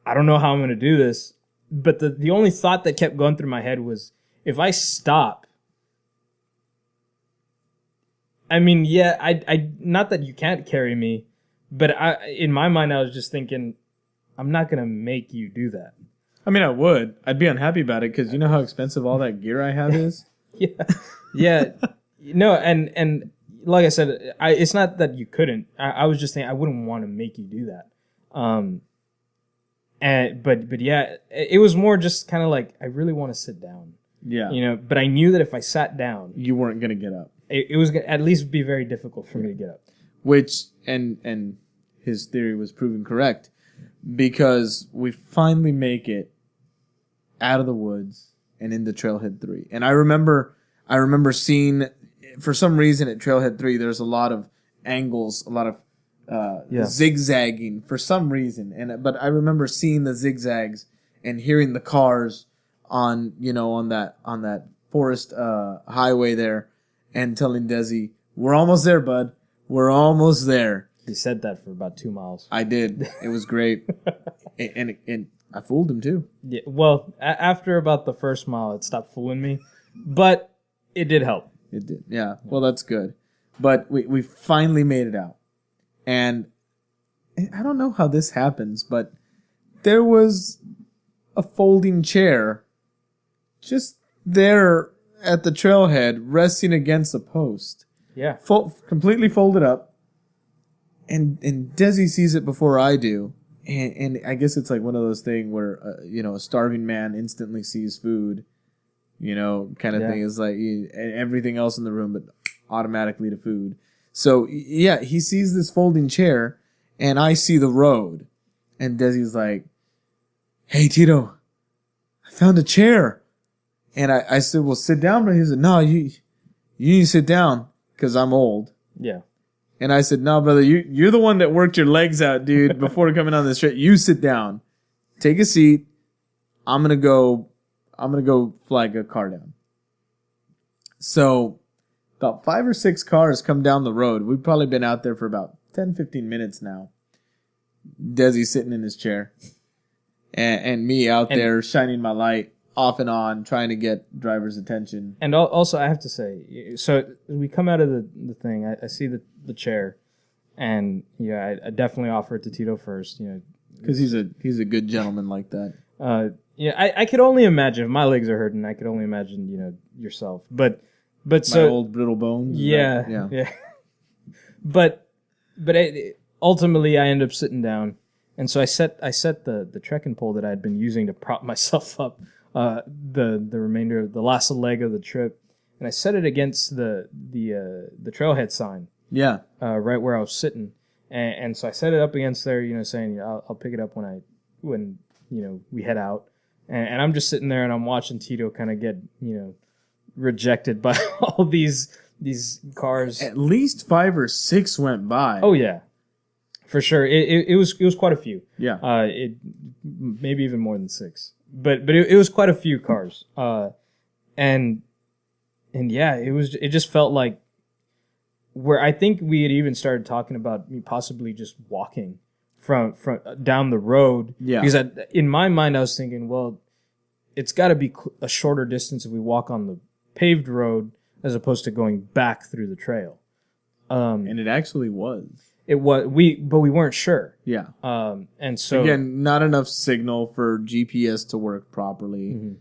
I don't know how I'm going to do this. But the only thought that kept going through my head was, if I stop, I mean, yeah, I not that you can't carry me, but in my mind, I was just thinking, I'm not going to make you do that. I mean, I would. I'd be unhappy about it because you know how expensive all that gear I have is? Yeah. No, and like I said, it's not that you couldn't. I was just saying I wouldn't want to make you do that. But yeah, it was more just kind of like, I really want to sit down. Yeah. But I knew that if I sat down, You weren't going to get up. it was gonna at least be very difficult for me to get up. Which, and his theory was proven correct, because we finally make it out of the woods and into Trailhead 3. And I remember seeing, for some reason at Trailhead 3, there's a lot of angles, a lot of zigzagging for some reason. But I remember seeing the zigzags and hearing the cars on that forest highway there, and telling Desi, "We're almost there, bud. We're almost there." He said that for about 2 miles. I did. It was great, and I fooled him too. Yeah, well, after about the first mile, it stopped fooling me, but it did help. It did. Yeah. Well, that's good. But we finally made it out, and I don't know how this happens, but there was a folding chair just there at the trailhead, resting against a post. Yeah. Completely folded up. And Desi sees it before I do. And I guess it's like one of those things where, a starving man instantly sees food, kind of thing. Is like everything else in the room, but automatically to food. So, yeah, he sees this folding chair, and I see the road. And Desi's like, "Hey, Tito, I found a chair." And I said, "Well, sit down." But he said, "No, you need to sit down because I'm old." Yeah. And I said, "No, brother, you're the one that worked your legs out, dude, before coming on this trip. You sit down, take a seat. I'm gonna go flag a car down." So about 5 or 6 cars come down the road. We've probably been out there for about 10, 15 minutes now. Desi sitting in his chair, and me out there shining my light off and on, trying to get driver's attention. And also, I have to say, so we come out of the thing. I see the chair, and I definitely offer it to Tito first. Because he's a good gentleman like that. I could only imagine if my legs are hurting. I could only imagine yourself, but My old brittle bones. Yeah. But ultimately, I end up sitting down, and so I set the trekking pole that I had been using to prop myself up. The remainder of the last leg of the trip, and I set it against the trailhead sign. Yeah. Right where I was sitting, and so I set it up against there, saying I'll pick it up when we head out, and I'm just sitting there and I'm watching Tito kind of get rejected by all these cars. At least 5 or 6 went by. Oh yeah, for sure. It was quite a few. Yeah. It maybe even more than 6. But it was quite a few cars, and yeah, it just felt like where I think we had even started talking about me possibly just walking from down the road. Yeah. Because in my mind I was thinking, well, it's got to be a shorter distance if we walk on the paved road as opposed to going back through the trail. And it actually was. It was but we weren't sure. Yeah. And so Again, not enough signal for GPS to work properly.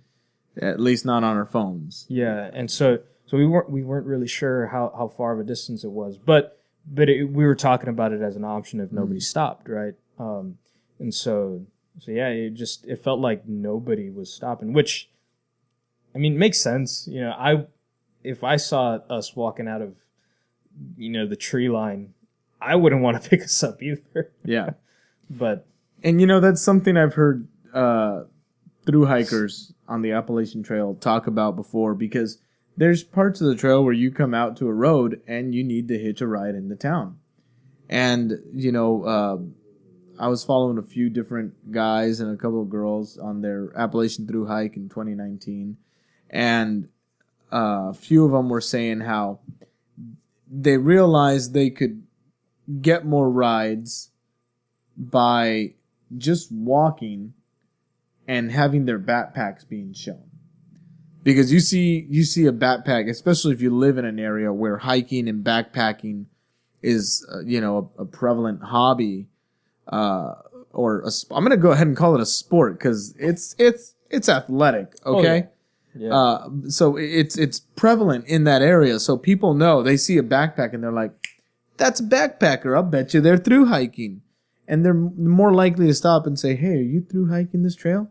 At least not on our phones. Yeah, and so we weren't really sure how far of a distance it was, but we were talking about it as an option if nobody stopped, right? And so yeah, it felt like nobody was stopping, which, I mean, makes sense. You know, if I saw us walking out of, the tree line, I wouldn't want to pick us up either. Yeah. But And that's something I've heard through hikers on the Appalachian Trail talk about before, because there's parts of the trail where you come out to a road and you need to hitch a ride into town. And, I was following a few different guys and a couple of girls on their Appalachian Through hike in 2019. And a few of them were saying how they realized they could get more rides by just walking and having their backpacks being shown. Because you see a backpack, especially if you live in an area where hiking and backpacking is a prevalent hobby, or I'm gonna go ahead and call it a sport because it's athletic, okay? yeah. So it's prevalent in that area, so people know. They see a backpack and they're like, "That's a backpacker. I'll bet you they're through hiking," and they're more likely to stop and say, "Hey, are you through hiking this trail?"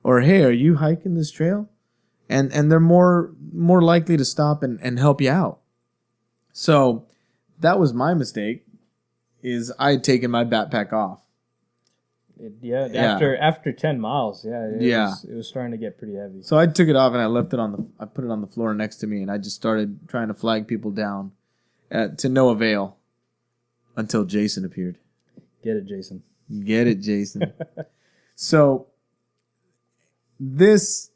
Or, "Hey, are you hiking this trail?" And they're more likely to stop and help you out. So that was my mistake. Is I had taken my backpack off. After 10 miles, it was starting to get pretty heavy. So I took it off and I put it on the floor next to me, and I just started trying to flag people down, to no avail, until Jason appeared. Get it, Jason. Get it, Jason. So this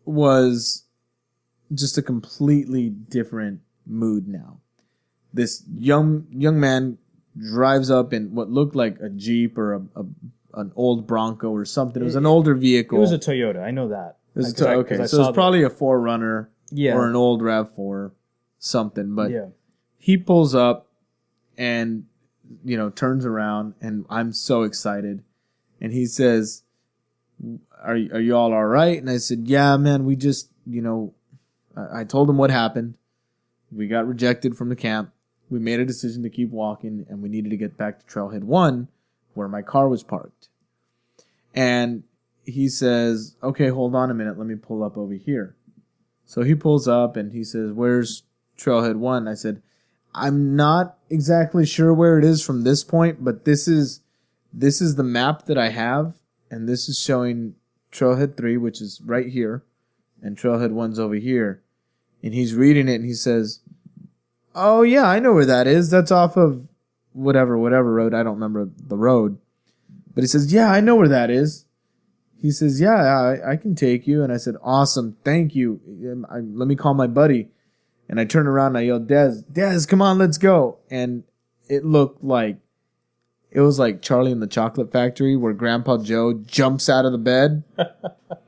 was just a completely different mood now. This young man drives up in what looked like a Jeep or an old Bronco or something. It was an older vehicle. It was a Toyota. I know that. Okay, so it's probably a 4Runner, yeah, or an old RAV4, something. But yeah, he pulls up and turns around, and I'm so excited. And he says, "Are you all right?" And I said, "Yeah, man. We just I told him what happened. We got rejected from the camp. We made a decision to keep walking, and we needed to get back to Trailhead 1, where my car was parked." And he says, "Okay, hold on a minute. Let me pull up over here." So he pulls up, and he says, "Where's Trailhead 1?" I said, "I'm not exactly sure where it is from this point, but this is the map that I have, and this is showing Trailhead 3, which is right here, and Trailhead 1's over here." And he's reading it, and he says, "Oh, yeah, I know where that is. That's off of whatever road. I don't remember the road." But he says, "Yeah, I know where that is." He says, "Yeah, I can take you." And I said, "Awesome, thank you. Let me call my buddy." And I turned around and I yelled, Dez, come on, let's go." And it was like Charlie and the Chocolate Factory, where Grandpa Joe jumps out of the bed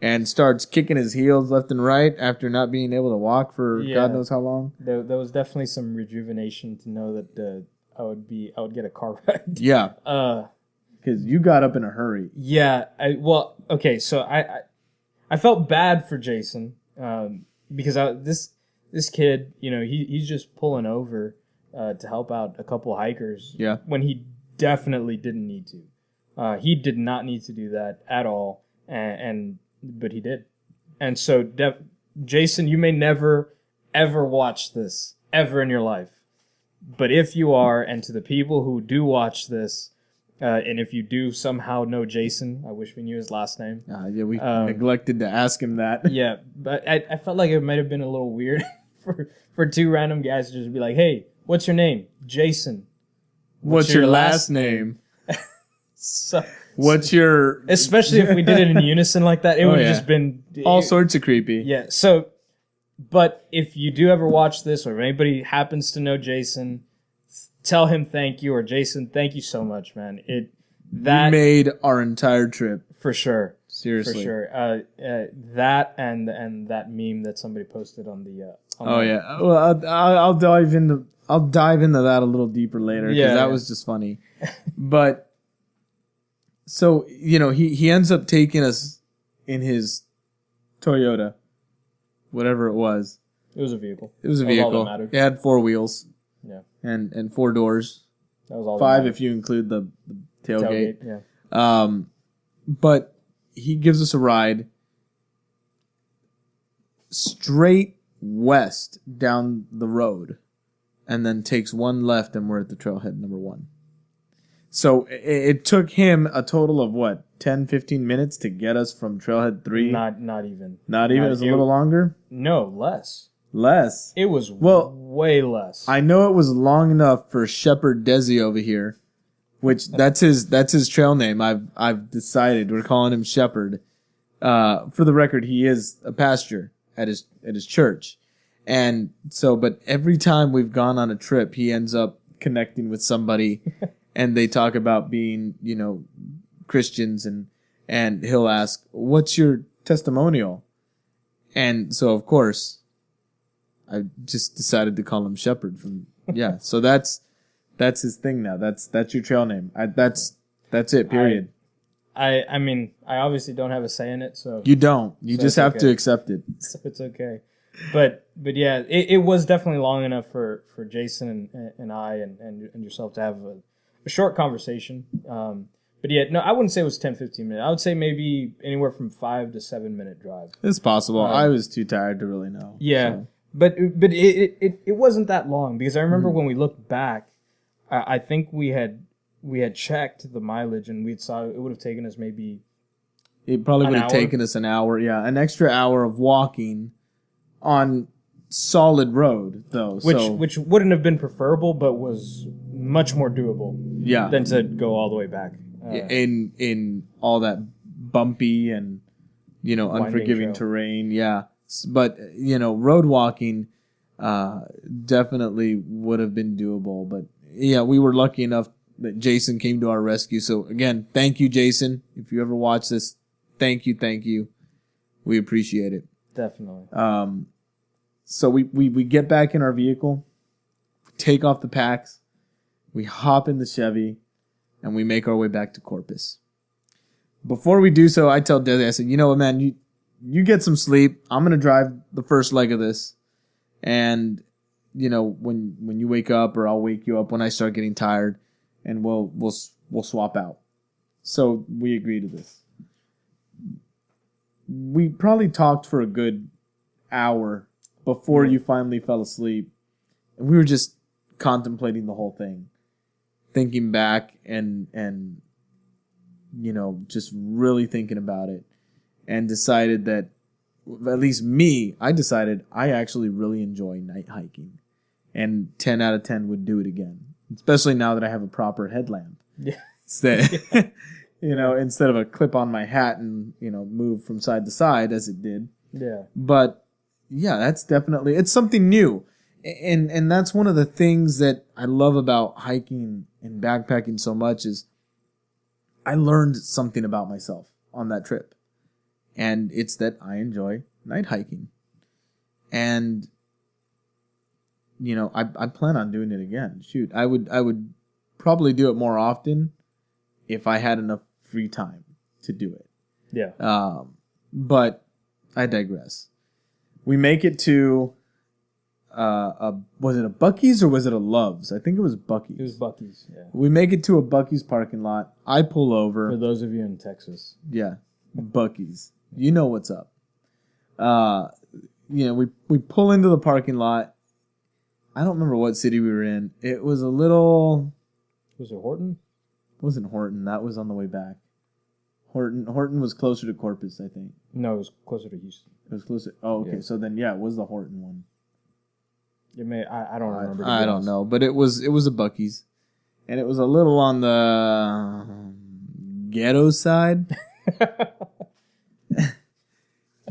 and starts kicking his heels left and right after not being able to walk for God knows how long. There was definitely some rejuvenation to know that I would get a car ride. Yeah. Because you got up in a hurry. Yeah. So I felt bad for Jason, because this kid, he's just pulling over to help out a couple hikers. Yeah. When he definitely didn't need to. He did not need to do that at all, but he did. And so, Jason, you may never, ever watch this, ever in your life. But if you are, and to the people who do watch this, and if you do somehow know Jason, I wish we knew his last name. We neglected to ask him that. Yeah, but I felt like it might have been a little weird for two random guys to just be like, "Hey, what's your name?" "Jason." What's your last name? So, What's your... Especially if we did it in unison like that, it would have just been... all sorts of creepy. Yeah, so... But if you do ever watch this, or if anybody happens to know Jason, tell him thank you, or Jason, thank you so much, man. That made our entire trip. For sure. Seriously. For sure. That and that meme that somebody posted on the. Oh yeah. Well, I'll dive into that a little deeper later because that was just funny. But so he ends up taking us in his Toyota, whatever it was. It was a vehicle. It was a That was all vehicle. that mattered. It had 4 wheels. Yeah. And 4 doors. That was all. 5 if you include the tailgate. Yeah. But he gives us a ride straight west down the road and then takes one left and we're at the trailhead number 1. So it took him a total of what, 10, 15 minutes to get us from trailhead 3? Not even. Not even? It was a little longer? No, less. Less? It was way less. I know it was long enough for Shepherd Desi over here, which that's his trail name. I've decided we're calling him Shepherd. For the record, he is a pastor at his church. And so, but every time we've gone on a trip, he ends up connecting with somebody and they talk about being, Christians and he'll ask, "What's your testimonial?" And so, of course, I just decided to call him Shepherd so that's his thing now. That's your trail name. That's it, period. I mean, I obviously don't have a say in it, so You don't. You So just it's have okay. to accept it. so it's okay. But yeah, it was definitely long enough for Jason and I and yourself to have a short conversation. But yeah, no, I wouldn't say it was 10, 15 minutes. I would say maybe anywhere from 5 to 7 minute drive. It's possible. I was too tired to really know. Yeah, so. but it wasn't that long because I remember when we looked back, I think we had checked the mileage and we saw it would have taken us maybe It probably would have hour? taken us an hour. Yeah, an extra hour of walking on solid road, though. which wouldn't have been preferable, but was much more doable yeah, than to go all the way back. in all that bumpy and unforgiving trail. terrain. Yeah, but road walking definitely would have been doable. But yeah, we were lucky enough that Jason came to our rescue. So again, thank you, Jason. If you ever watch this, thank you. We appreciate it. Definitely. So we get back in our vehicle, take off the packs, we hop in the Chevy, and we make our way back to Corpus. Before we do so, I tell Desi, I said, "You know what, man, you get some sleep. I'm gonna drive the first leg of this, and when you wake up, or I'll wake you up when I start getting tired, and we'll swap out." So we agree to this. We probably talked for a good hour before you finally fell asleep. And we were just contemplating the whole thing, thinking back and just really thinking about it, and decided that, at least me, I decided I actually really enjoy night hiking, and 10 out of 10 would do it again, especially now that I have a proper headlamp. Yeah. Instead, instead of a clip on my hat and move from side to side as it did. Yeah. But yeah, that's definitely, it's something new. And that's one of the things that I love about hiking and backpacking so much is I learned something about myself on that trip. And it's that I enjoy night hiking. And I plan on doing it again. Shoot, I would probably do it more often if I had enough free time to do it. Yeah. But I digress. We make it to was it a Buc-ee's or was it a Love's? I think it was Buc-ee's. It was Buc-ee's. Yeah. We make it to a Buc-ee's parking lot. I pull over. For those of you in Texas. Yeah, Buc-ee's. You know what's up. We pull into the parking lot. I don't remember what city we were in. It was a little. Was it Horton? It wasn't Horton. That was on the way back. Horton was closer to Corpus, I think. No, it was closer to Houston. It was closer. Oh, okay. Yeah. So then, yeah, it was the Horton one. It may. I don't remember. I don't know, but it was a Buc-ee's, and it was a little on the ghetto side.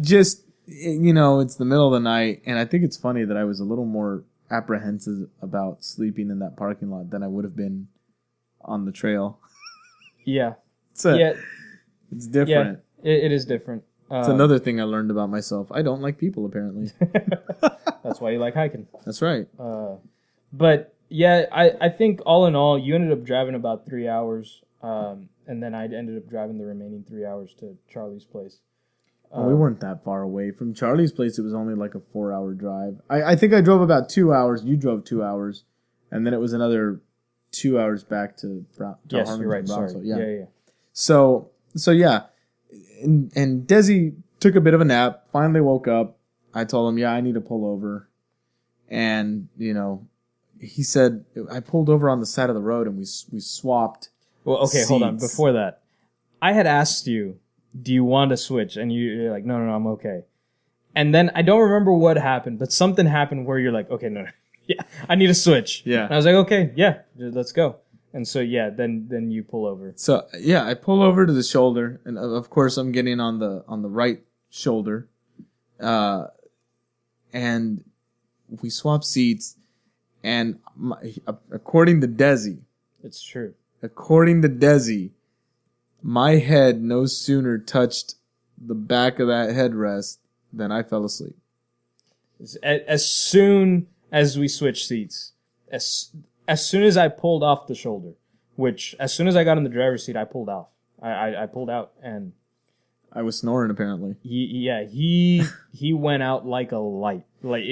Just it's the middle of the night, and I think it's funny that I was a little more apprehensive about sleeping in that parking lot than I would have been on the trail. Yeah. It's different. It is different. It's another thing I learned about myself. I don't like people, apparently. That's why you like hiking. That's right. But yeah, I think all in all, you ended up driving about 3 hours, and then I ended up driving the remaining 3 hours to Charlie's place. We weren't that far away. From Charlie's place, it was only like a 4-hour drive. I think I drove about 2 hours. You drove 2 hours. And then it was another 2 hours back to Yes, Harlingen, you're right. Bronx. Sorry. Yeah. Yeah. So yeah. And Desi took a bit of a nap, finally woke up. I told him, yeah, I need to pull over. And, he said, I pulled over on the side of the road and we swapped. Well, okay, hold on. seats. Before that, I had asked you, do you want to switch? And you're like, no, I'm okay. And then I don't remember what happened, but something happened where you're like, okay, no, yeah, I need to switch. Yeah. And I was like, okay, yeah, let's go. And so, yeah, then you pull over. So, yeah, I pull over to the shoulder. And, of course, I'm getting on the right shoulder. And we swap seats. And according to Desi, It's true. my head no sooner touched the back of that headrest than I fell asleep. As soon as we switched seats, as soon as I pulled off the shoulder, which as soon as I got in the driver's seat, I pulled off. I pulled out, and I was snoring apparently. he went out like a light. Like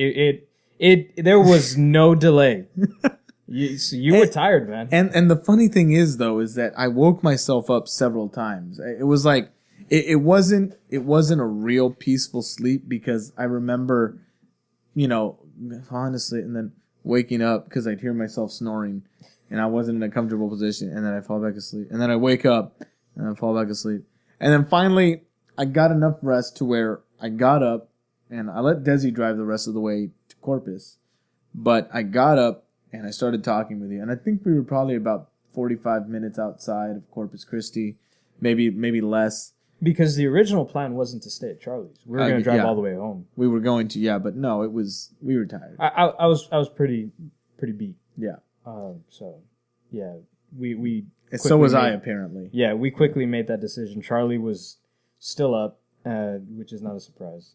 there was no delay. You were tired, man. And the funny thing is though is that I woke myself up several times. It was like it wasn't a real peaceful sleep because I remember, honestly, and then waking up because I'd hear myself snoring and I wasn't in a comfortable position, and then I fall back asleep, and then I wake up and I fall back asleep, and then finally I got enough rest to where I got up and I let Desi drive the rest of the way to Corpus, but I got up and I started talking with you, and I think we were probably about 45 minutes outside of Corpus Christi, maybe less. Because the original plan wasn't to stay at Charlie's. We were going to drive all the way home. We were going to, yeah, but no, we were tired. I was pretty beat. Yeah. So yeah, we. So was I apparently. Yeah, we quickly made that decision. Charlie was still up, which is not a surprise.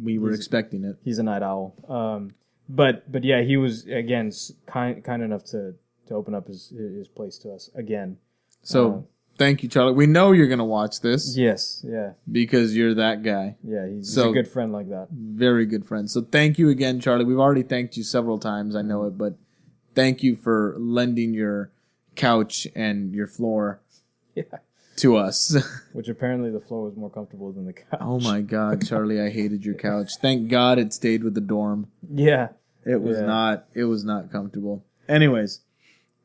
We were expecting it. He's a night owl. But yeah, he was again kind enough to open up his place to us again. So thank you, Charlie. We know you're gonna watch this. Yes, yeah, because you're that guy. Yeah, he's a good friend like that. Very good friend. So thank you again, Charlie. We've already thanked you several times. I know it, but thank you for lending your couch and your floor to us. Which apparently the floor was more comfortable than the couch. Oh my God, Charlie, I hated your couch. Thank God it stayed with the dorm. Yeah. It was not comfortable. Anyways,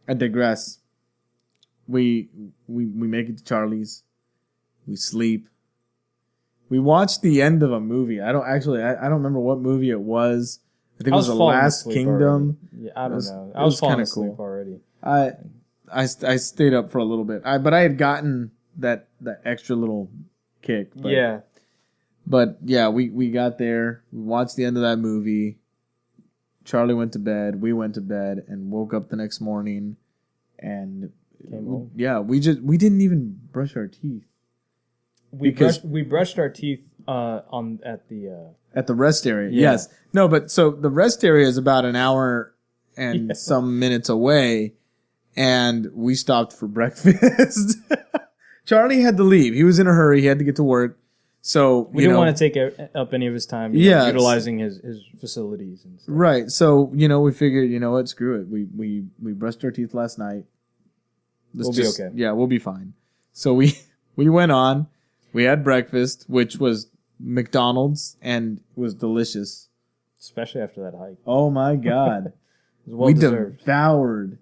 I digress. We make it to Charlie's. We sleep. We watched the end of a movie. I don't remember what movie it was. I think it was The Last Kingdom. Yeah, I don't know. I was falling asleep already. I stayed up for a little bit. But I had gotten that extra little kick. But, yeah. But yeah, we got there. We watched the end of that movie. Charlie went to bed. We went to bed and woke up the next morning, and we didn't even brush our teeth. We brushed our teeth at the rest area. Yeah. Yes. No, but so the rest area is about an hour and some minutes away, and we stopped for breakfast. Charlie had to leave. He was in a hurry. He had to get to work. So we didn't want to take up any of his time utilizing his facilities and stuff. Right. So, we figured, what, screw it. We brushed our teeth last night. We'll be okay. Yeah, we'll be fine. So we went on. We had breakfast, which was McDonald's, and it was delicious. Especially after that hike. Oh my God. We devoured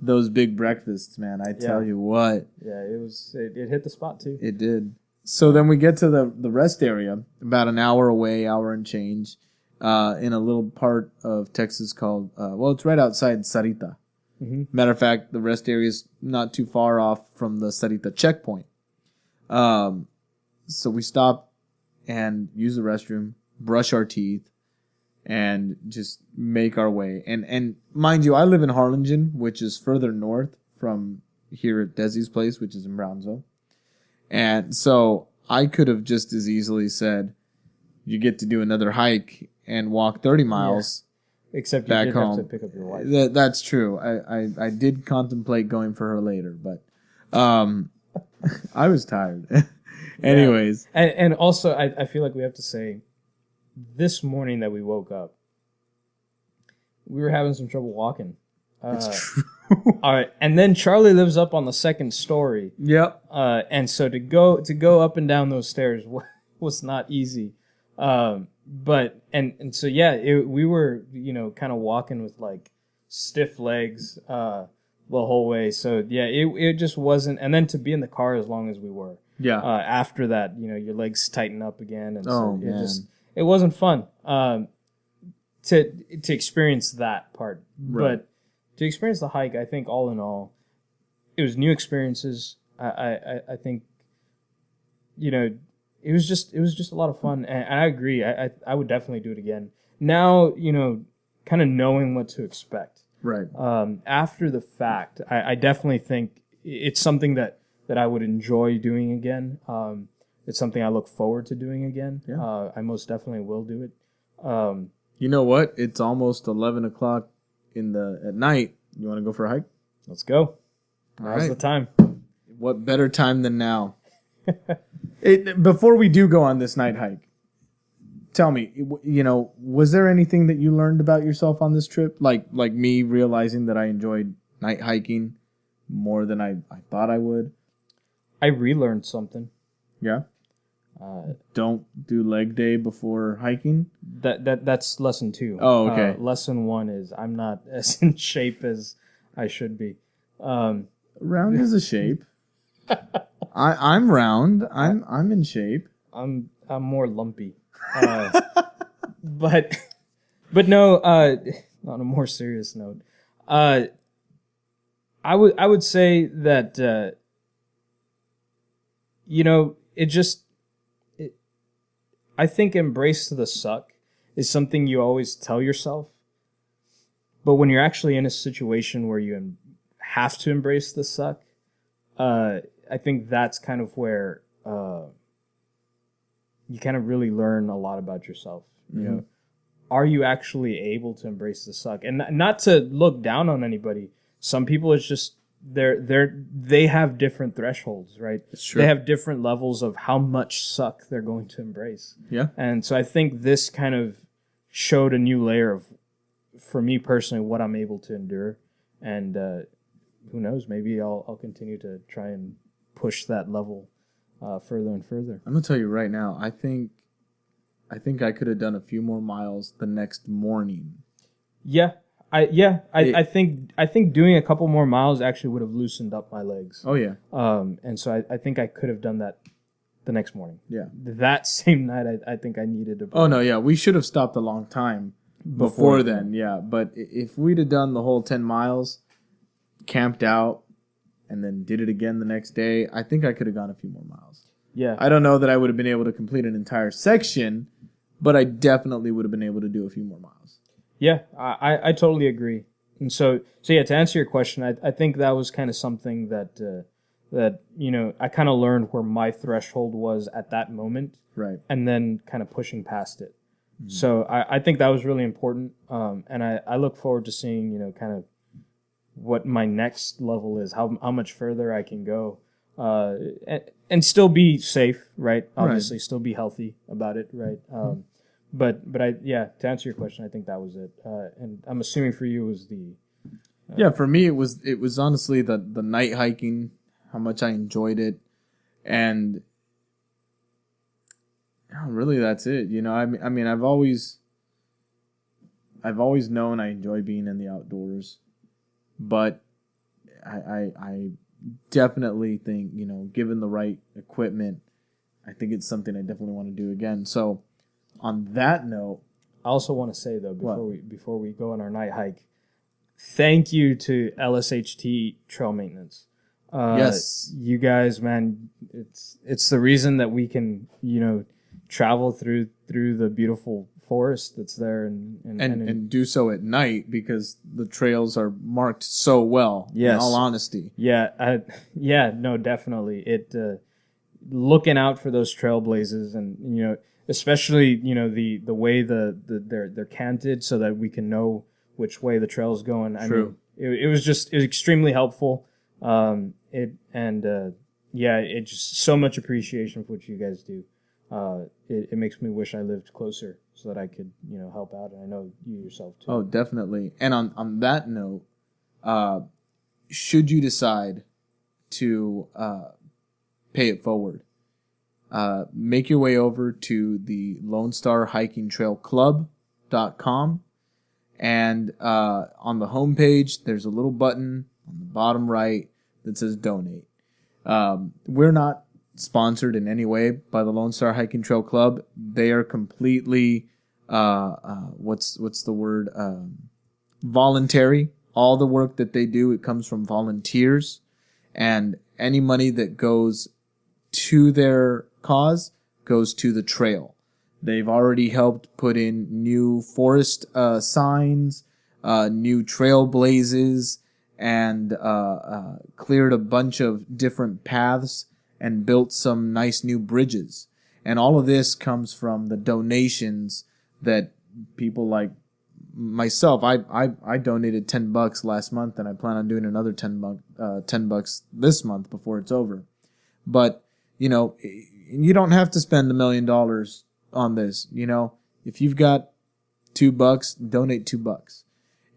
those big breakfasts, man. I tell you what. Yeah, it hit the spot too. It did. So then we get to the rest area, about an hour away, hour and change, in a little part of Texas called, it's right outside Sarita. Mm-hmm. Matter of fact, the rest area is not too far off from the Sarita checkpoint. So we stop and use the restroom, brush our teeth, and just make our way. And mind you, I live in Harlingen, which is further north from here at Desi's place, which is in Brownsville. And so I could have just as easily said, you get to do another hike and walk 30 miles. Except you back did home. have to pick up your wife. That's true. I did contemplate going for her later, but I was tired. Anyways. And also, I feel like we have to say, this morning that we woke up, we were having some trouble walking. It's true. All right, and then Charlie lives up on the second story. Yep. And so to go up and down those stairs was not easy. But so yeah, we were kind of walking with like stiff legs the whole way. So yeah, it just wasn't. And then to be in the car as long as we were. Yeah. After that, your legs tighten up again, and so it man. wasn't fun. To experience that part, Right. but to experience the hike, I think all in all, it was new experiences. I think, it was just a lot of fun, and I agree. I would definitely do it again. Now, kind of knowing what to expect. Right. After the fact, I definitely think it's something that I would enjoy doing again. It's something I look forward to doing again. Yeah. I most definitely will do it. You know what? It's almost 11 o'clock at night. You want to go for a hike? Let's go. Now's right. the time. What better time than now? Before we do go on this night hike, tell me, was there anything that you learned about yourself on this trip? Like me realizing that I enjoyed night hiking more than I thought I would? I relearned something. Yeah? Don't do leg day before hiking? That's lesson 2. Oh, okay. Lesson 1 is I'm not as in shape as I should be. Round is a shape. I'm round. I'm in shape. I'm more lumpy. But no. On a more serious note, I would say that it just. I think embrace the suck is something you always tell yourself. But when you're actually in a situation where you have to embrace the suck, I think that's kind of where you kind of really learn a lot about yourself. Mm-hmm. Are you actually able to embrace the suck? And not to look down on anybody. Some people, it's just they have different thresholds, right? It's true. They have different levels of how much suck they're going to embrace. Yeah. And so I think this kind of showed a new layer of, for me personally, what I'm able to endure. And who knows, maybe I'll continue to try and push that level further and further. I'm gonna tell you right now, I think I could have done a few more miles the next morning. Yeah. I think doing a couple more miles actually would have loosened up my legs. Oh yeah. And so I think I could have done that the next morning. Yeah. That same night, I think I needed to. Oh no, yeah, we should have stopped a long time before then. Yeah, but if we'd have done the whole 10 miles, camped out, and then did it again the next day, I think I could have gone a few more miles. Yeah. I don't know that I would have been able to complete an entire section, but I definitely would have been able to do a few more miles. Yeah, I totally agree. And so yeah, to answer your question, I think that was kind of something that I kind of learned where my threshold was at that moment, Right. and then kind of pushing past it. Mm-hmm. So I think that was really important, and I look forward to seeing kind of what my next level is, how much further I can go, and still be safe, right? Obviously, still be healthy about it, right? But to answer your question, I think that was it. And I'm assuming for you it was the. Yeah, for me it was honestly the night hiking, how much I enjoyed it, and really that's it. I mean I've always known I enjoy being in the outdoors, but I definitely think given the right equipment, I think it's something I definitely want to do again. So. On that note, I also want to say though before we go on our night hike, thank you to LSHT Trail Maintenance. Yes, you guys, man, it's the reason that we can travel through the beautiful forest that's there and do so at night because the trails are marked so well. Yes. In all honesty. Yeah, no, definitely looking out for those trailblazers, and especially the way they're canted so that we can know which way the trail's going. I mean, it was extremely helpful. It just so much appreciation for what you guys do. It makes me wish I lived closer so that I could help out, and I know you yourself too. Oh, definitely. And on that note, should you decide to pay it forward, make your way over to the Lone Star Hiking Trail Club.com, and on the homepage there's a little button on the bottom right that says donate. We're not sponsored in any way by the Lone Star Hiking Trail Club. They are completely what's the word, voluntary. All the work that they do, it comes from volunteers, and any money that goes to their cause goes to the trail. They've already helped put in new forest signs, new trail blazes, and cleared a bunch of different paths and built some nice new bridges. And all of this comes from the donations that people like myself. I donated $10 last month, and I plan on doing another $10 this month before it's over. But you don't have to spend $1 million on this. If you've got $2, donate $2.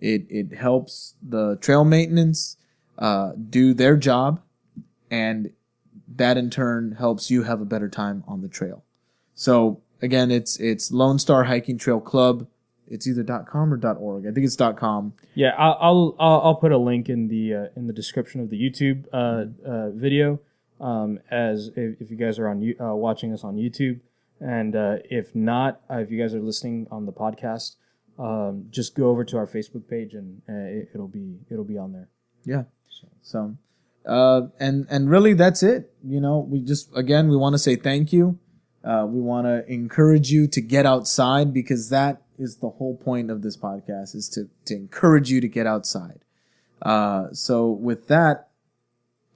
It helps the trail maintenance do their job, and that in turn helps you have a better time on the trail. So again, it's Lone Star Hiking Trail Club. It's either .com or .org. I think it's .com. Yeah, I'll put a link in the description of the YouTube video, as if you guys are watching us on YouTube, and if not, if you guys are listening on the podcast, just go over to our Facebook page, and it'll be on there. Yeah. So and really that's it. We want to say thank you. We want to encourage you to get outside, because that is the whole point of this podcast, is to encourage you to get outside. So with that,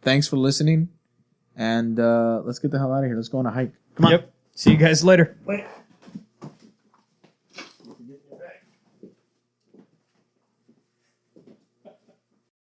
thanks for listening, and let's get the hell out of here. Let's go on a hike. Come on. Yep. See you guys later. Wait.